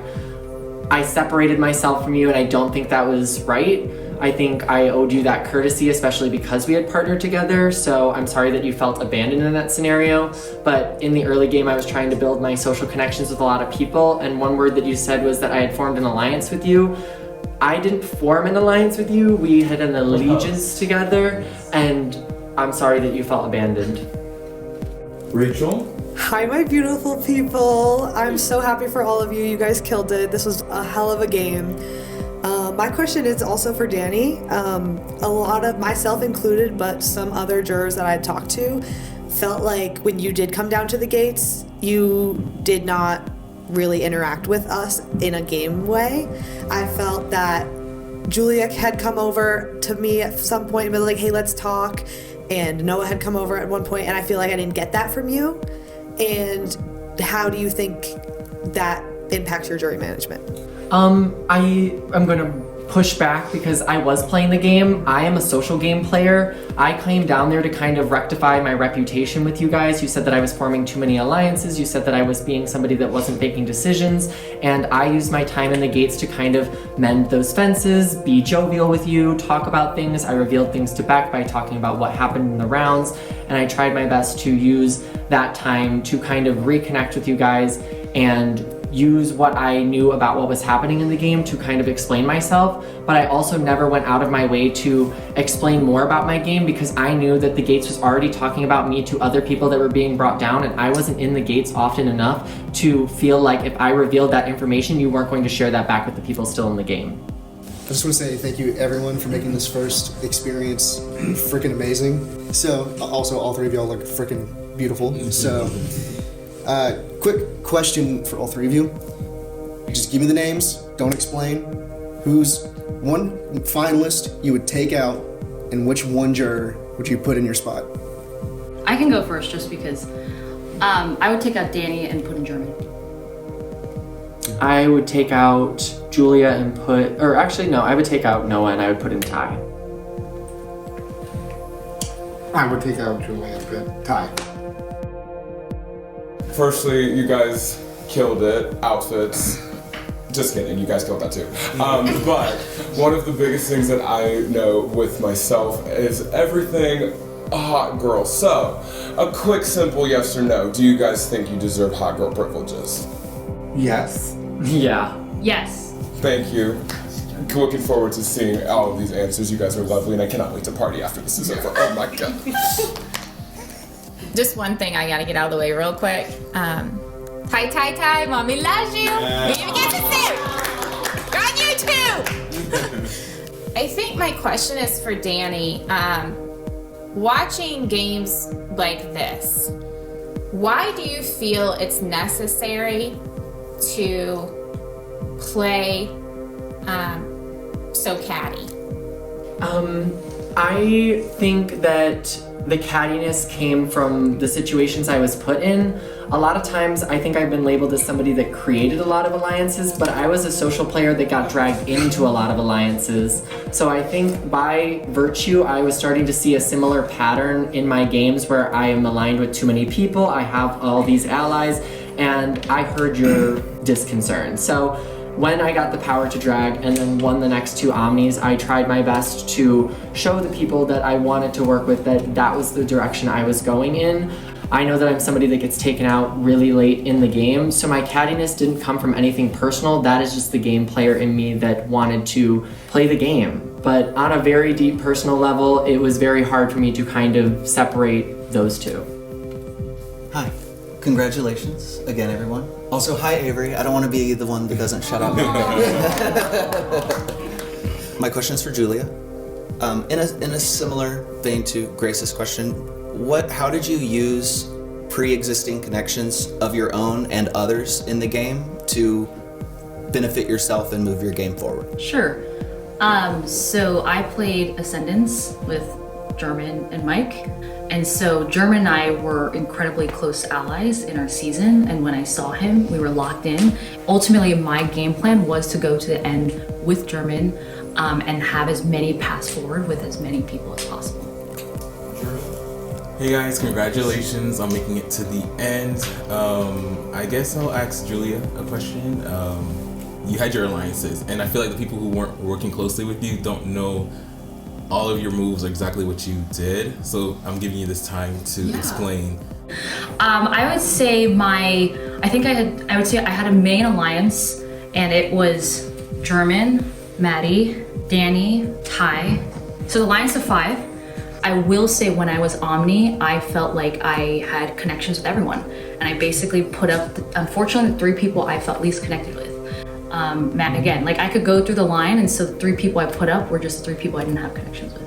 I separated myself from you, and I don't think that was right. I think I owed you that courtesy, especially because we had partnered together. So I'm sorry that you felt abandoned in that scenario. But in the early game, I was trying to build my social connections with a lot of people. And one word that you said was that I had formed an alliance with you. I didn't form an alliance with you. We had an allegiance together. And I'm sorry that you felt abandoned. Rachel? Hi, my beautiful people. I'm so happy for all of you. You guys killed it. This was a hell of a game. My question is also for Danny. A lot of, myself included, but some other jurors that I had talked to felt like when you did come down to the gates, you did not really interact with us in a game way. I felt that Julia had come over to me at some point and been like, hey, let's talk. And Noah had come over at one point, and I feel like I didn't get that from you. And how do you think that impacts your jury management? I am going to push back because I was playing the game. I am a social game player. I came down there to kind of rectify my reputation with you guys. You said that I was forming too many alliances. You said that I was being somebody that wasn't making decisions. And I used my time in the gates to kind of mend those fences, be jovial with you, talk about things. I revealed things to Beck by talking about what happened in the rounds. And I tried my best to use that time to kind of reconnect with you guys and use what I knew about what was happening in the game to kind of explain myself, but I also never went out of my way to explain more about my game because I knew that the gates was already talking about me to other people that were being brought down, and I wasn't in the gates often enough to feel like if I revealed that information, you weren't going to share that back with the people still in the game. I just want to say thank you everyone for making this first experience freaking amazing. So also all three of y'all look freaking beautiful. So quick question for all three of you. Just give me the names, don't explain. Who's one finalist you would take out and which one juror would you put in your spot? I can go first just because I would take out Danny and put in German. I would take out Julia and put, or actually no, I would take out Noah and I would put in Ty. I would take out Julia and put Ty. Firstly, you guys killed it. Outfits. Just kidding, you guys killed that too. But one of the biggest things that I know with myself is everything a hot girl. So, a quick, simple yes or no. Do you guys think you deserve hot girl privileges? Yes. Yeah. Yes. Thank you. Looking forward to seeing all of these answers. You guys are lovely, and I cannot wait to party after this is over. Oh my god. Just one thing I gotta get out of the way real quick. Ty, mommy loves you. You even get to see. On YouTube. I think my question is for Danny. Watching games like this, why do you feel it's necessary to play so catty? I think that the cattiness came from the situations I was put in. A lot of times I think I've been labeled as somebody that created a lot of alliances, but I was a social player that got dragged into a lot of alliances. So I think by virtue, I was starting to see a similar pattern in my games where I am aligned with too many people, I have all these allies, and I heard your disconcern. So when I got the power to drag and then won the next two Omnis, I tried my best to show the people that I wanted to work with that that was the direction I was going in. I know that I'm somebody that gets taken out really late in the game, so my cattiness didn't come from anything personal. That is just the game player in me that wanted to play the game. But on a very deep personal level, it was very hard for me to kind of separate those two. Hi. Congratulations again, everyone. Also, hi, Avery. I don't want to be the one that doesn't shut up. My question is for Julia. In a similar vein to Grace's question, how did you use pre-existing connections of your own and others in the game to benefit yourself and move your game forward? Sure. So I played Ascendance with German and Mike. And so German and I were incredibly close allies in our season, and when I saw him, we were locked in. Ultimately, my game plan was to go to the end with German and have as many pass forward with as many people as possible. Hey guys, congratulations on making it to the end. I guess I'll ask Julia a question. you had your alliances, and I feel like the people who weren't working closely with you don't know all of your moves, exactly what you did. So I'm giving you this time to explain. I would say I would say I had a main alliance, and it was German, Maddie, Danny, Ty. So the alliance of 5. I will say when I was Omni, I felt like I had connections with everyone. And I basically put up, unfortunately, the 3 people I felt least connected with. Matt, again, like I could go through the line, and so the 3 people I put up were just the 3 people I didn't have connections with.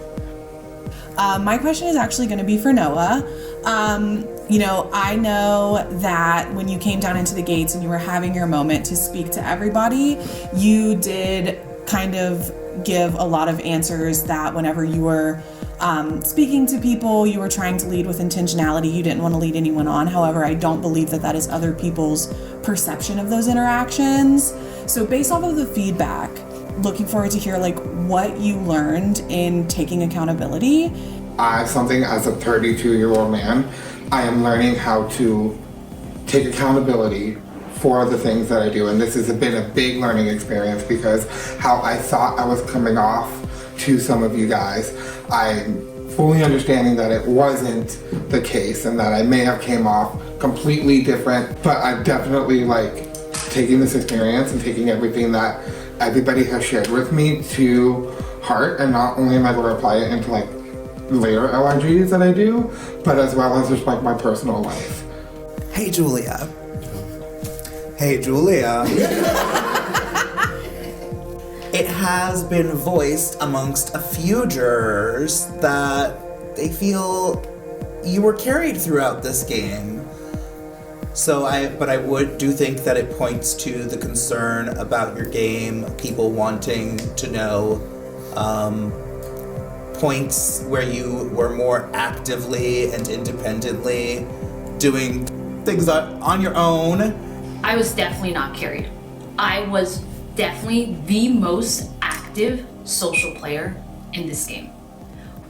My question is actually going to be for Noah. I know that when you came down into the gates and you were having your moment to speak to everybody, you did kind of give a lot of answers that whenever you were speaking to people, you were trying to lead with intentionality. You didn't want to lead anyone on. However, I don't believe that is other people's perception of those interactions. So based off of the feedback, looking forward to hear like what you learned in taking accountability. Something as a 32-year-old man, I am learning how to take accountability for the things that I do. And this has been a big learning experience because how I thought I was coming off to some of you guys, I'm fully understanding that it wasn't the case and that I may have came off completely different, but I'm definitely like taking this experience and taking everything that everybody has shared with me to heart, and not only am I going to apply it into like later LRGs that I do, but as well as just like my personal life. Hey Julia. Hey Julia. It has been voiced amongst a few jurors that they feel you were carried throughout this game. But I do think that it points to the concern about your game, people wanting to know points where you were more actively and independently doing things on your own. I was definitely not carried. I was definitely the most active social player in this game.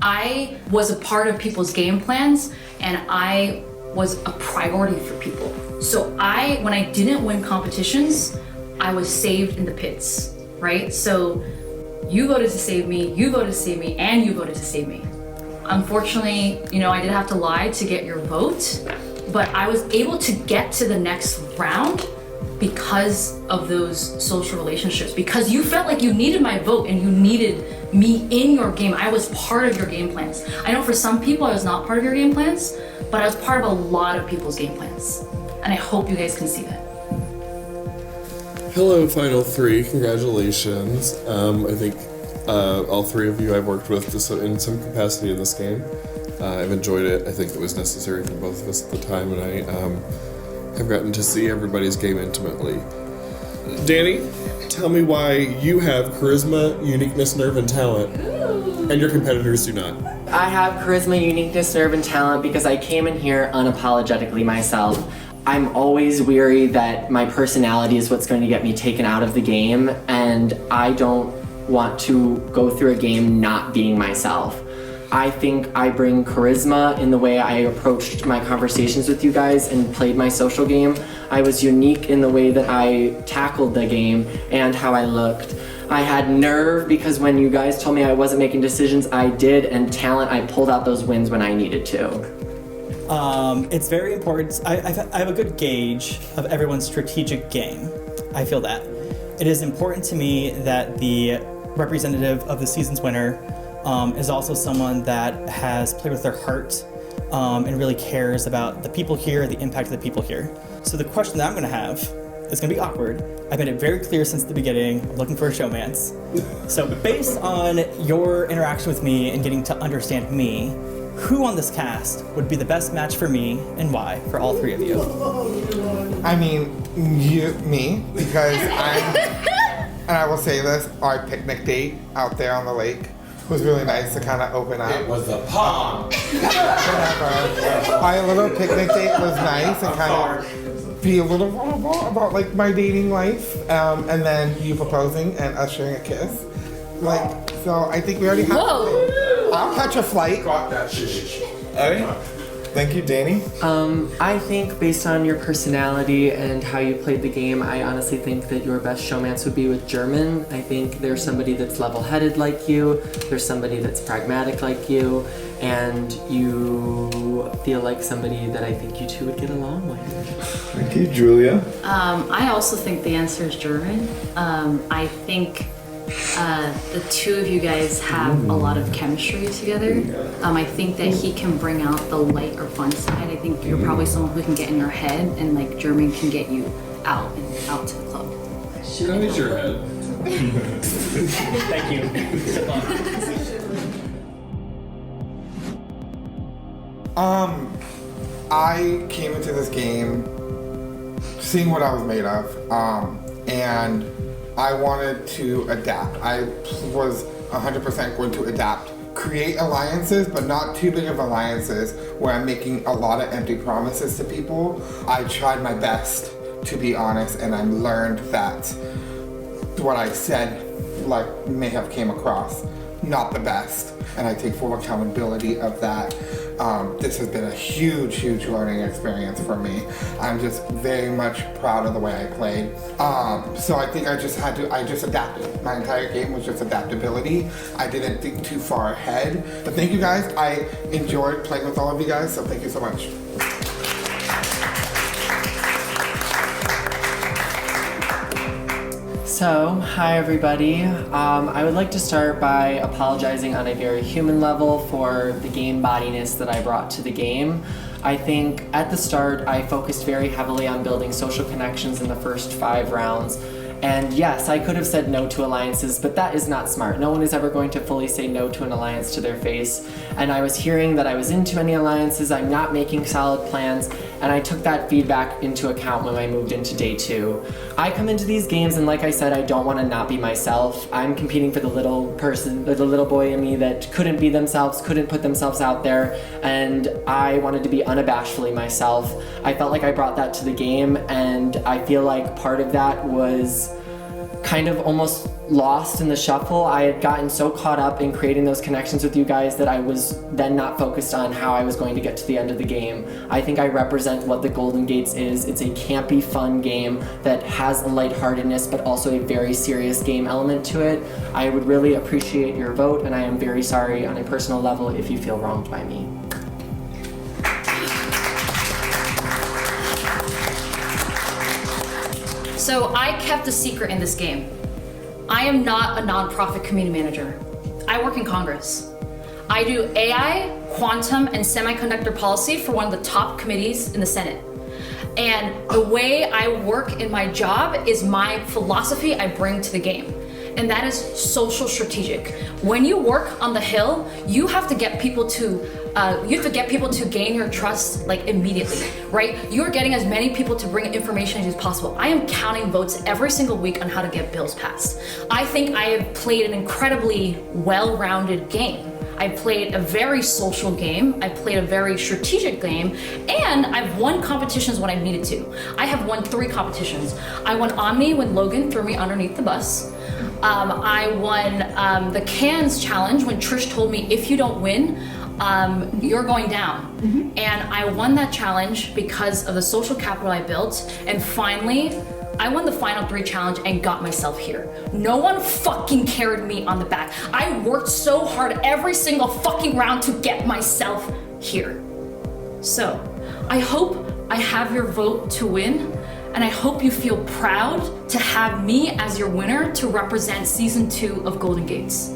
I was a part of people's game plans, and I was a priority for people. So when I didn't win competitions, I was saved in the pits, right? So you voted to save me, you voted to save me, and you voted to save me. Unfortunately, I did have to lie to get your vote, but I was able to get to the next round because of those social relationships, because you felt like you needed my vote and you needed me in your game. I was part of your game plans. I know for some people I was not part of your game plans, but I was part of a lot of people's game plans. And I hope you guys can see that. Hello, Final 3. Congratulations. I think all 3 of you I've worked with in some capacity in this game. I've enjoyed it. I think it was necessary for both of us at the time, and I have gotten to see everybody's game intimately. Danny, tell me why you have charisma, uniqueness, nerve, and talent, and your competitors do not. I have charisma, uniqueness, nerve, and talent because I came in here unapologetically myself. I'm always weary that my personality is what's going to get me taken out of the game, and I don't want to go through a game not being myself. I think I bring charisma in the way I approached my conversations with you guys and played my social game. I was unique in the way that I tackled the game and how I looked. I had nerve because when you guys told me I wasn't making decisions, I did, and talent, I pulled out those wins when I needed to. It's very important. I have a good gauge of everyone's strategic game. I feel that. It is important to me that the representative of the season's winner is also someone that has played with their heart and really cares about the people here, the impact of the people here. So the question that I'm going to have is going to be awkward. I've made it very clear since the beginning, I'm looking for a showmance. So based on your interaction with me and getting to understand me, who on this cast would be the best match for me and why for all 3 of you? I mean, me, because and I will say this, our picnic date out there on the lake was really nice to kind of open up. It was a pond. Our little picnic date was nice and kind of be a little vulnerable about like my dating life, and then you proposing and us sharing a kiss. So I think we already have. Whoa. I'll catch a flight. Got that shit. Okay. Thank you, Danny. I think based on your personality and how you played the game, I honestly think that your best showmance would be with German. I think there's somebody that's level-headed like you, there's somebody that's pragmatic like you, and you feel like somebody that I think you two would get along with. Thank you, Julia. I also think the answer is German. I think the two of you guys have a lot of chemistry together. I think that he can bring out the light or fun side. I think you're probably someone who can get in your head, and like German can get you out and out to the club. Don't use your head. Thank you. I came into this game seeing what I was made of, and I wanted to adapt. I was 100% going to adapt. Create alliances, but not too big of alliances where I'm making a lot of empty promises to people. I tried my best, to be honest, and I learned that what I said may have came across not the best, and I take full accountability of that. This has been a huge learning experience for me. I'm just very much proud of the way I played. So I think I just adapted. My entire game was just adaptability. I didn't think too far ahead. But thank you guys. I enjoyed playing with all of you guys, so thank you so much. So, hi everybody. I would like to start by apologizing on a very human level for the game bodiness that I brought to the game. I think at the start I focused very heavily on building social connections in the first 5 rounds. And yes, I could have said no to alliances, but that is not smart. No one is ever going to fully say no to an alliance to their face. And I was hearing that I was in too many alliances, I'm not making solid plans, and I took that feedback into account when I moved into day 2. I come into these games and like I said, I don't want to not be myself. I'm competing for the little person, the little boy in me that couldn't be themselves, couldn't put themselves out there, and I wanted to be unabashedly myself. I felt like I brought that to the game, and I feel like part of that was kind of almost lost in the shuffle. I had gotten so caught up in creating those connections with you guys that I was then not focused on how I was going to get to the end of the game. I think I represent what the Golden Gates is. It's a campy, fun game that has a lightheartedness but also a very serious game element to it. I would really appreciate your vote, and I am very sorry on a personal level if you feel wronged by me. So I kept a secret in this game. I am not a nonprofit community manager. I work in Congress. I do AI, quantum, and semiconductor policy for one of the top committees in the Senate. And the way I work in my job is my philosophy I bring to the game. And that is social strategic. When you work on the Hill, you have to get people to gain your trust like immediately, right? You're getting as many people to bring information as possible. I am counting votes every single week on how to get bills passed. I think I have played an incredibly well-rounded game. I played a very social game, I played a very strategic game, and I've won competitions when I needed to. I have won 3 competitions. I won Omni when Logan threw me underneath the bus. I won the cans challenge when Trish told me if you don't win, you're going down. And I won that challenge because of the social capital I built. And finally, I won the final 3 challenge and got myself here. No one fucking carried me on the back. I worked so hard every single fucking round to get myself here. So, I hope I have your vote to win, and I hope you feel proud to have me as your winner to represent season 2 of Golden Gates.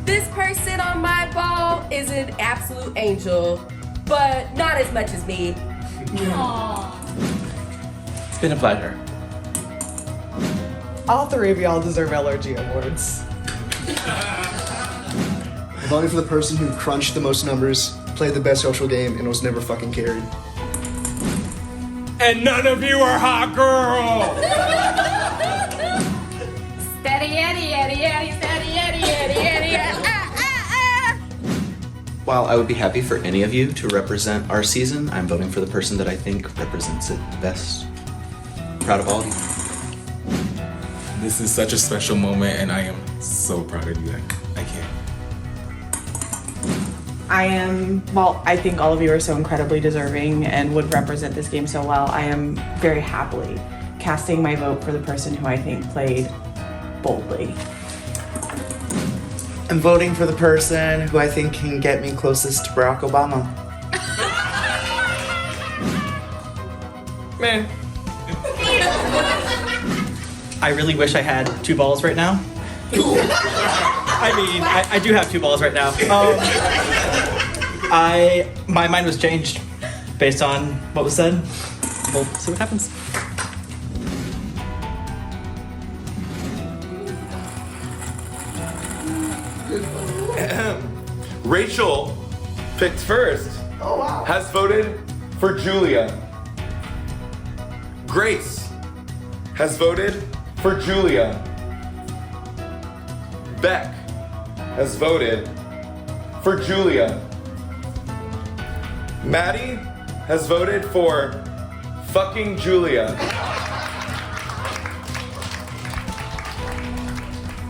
This person on my ball is an absolute angel, but not as much as me. Aww. It's been a pleasure. All 3 of y'all deserve LRG awards. I'm voting for the person who crunched the most numbers, played the best social game, and was never fucking carried. And none of you are hot girls! Steady Eddie, Eddie, Eddie, steady Eddie, Eddie, Eddie, While I would be happy for any of you to represent our season, I'm voting for the person that I think represents it the best. Proud of all of you. This is such a special moment, and I am so proud of you. I can't. I think all of you are so incredibly deserving and would represent this game so well. I am very happily casting my vote for the person who I think played boldly. I'm voting for the person who I think can get me closest to Barack Obama. Man. I really wish I had 2 balls right now. I mean, I do have 2 balls right now. My mind was changed based on what was said. We'll see what happens. Rachel picked first. Oh, wow. Has voted for Julia. Grace has voted for Julia. Beck has voted for Julia. Maddie has voted for fucking Julia.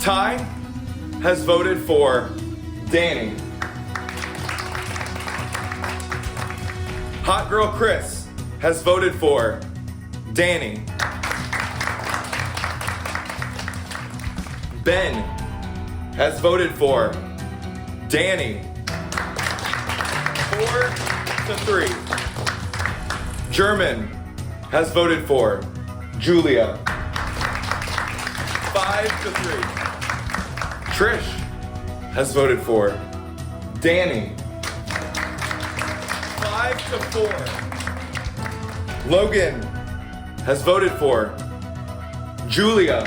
Ty has voted for Danny. Hot Girl Chris has voted for Danny. Ben has voted for Danny. 4-3. German has voted for Julia. 5-3. Trish has voted for Danny. 5-4. Logan has voted for Julia.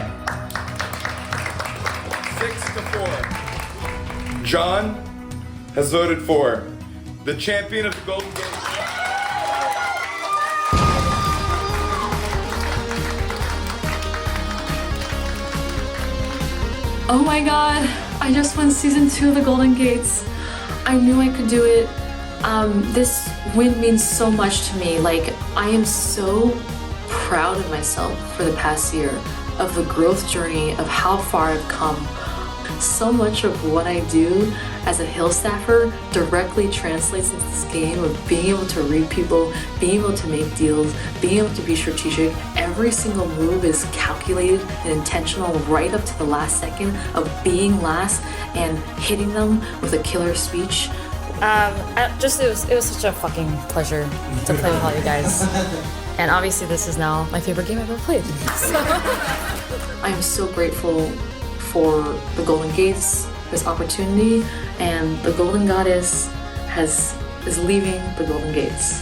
6-4. John has voted for the champion of the Golden Gate. Oh my god, I just won season 2 of the Golden Gates. I knew I could do it. This win means so much to me. Like, I am so proud of myself for the past year, of the growth journey, of how far I've come. So much of what I do as a hill staffer directly translates into this game of being able to read people, being able to make deals, being able to be strategic. Every single move is calculated and intentional right up to the last second of being last and hitting them with a killer speech. It was such a fucking pleasure to play with all you guys. And obviously this is now my favorite game I've ever played. So. I am so grateful for the Golden Gates, this opportunity, and the Golden Goddess is leaving the Golden Gates.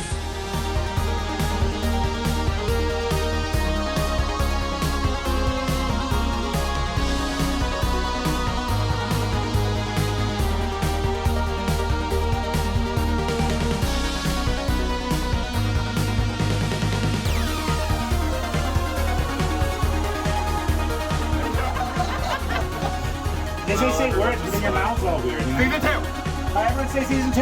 They say words, but then your mouth's all weird. Season 2! Everyone say season 2!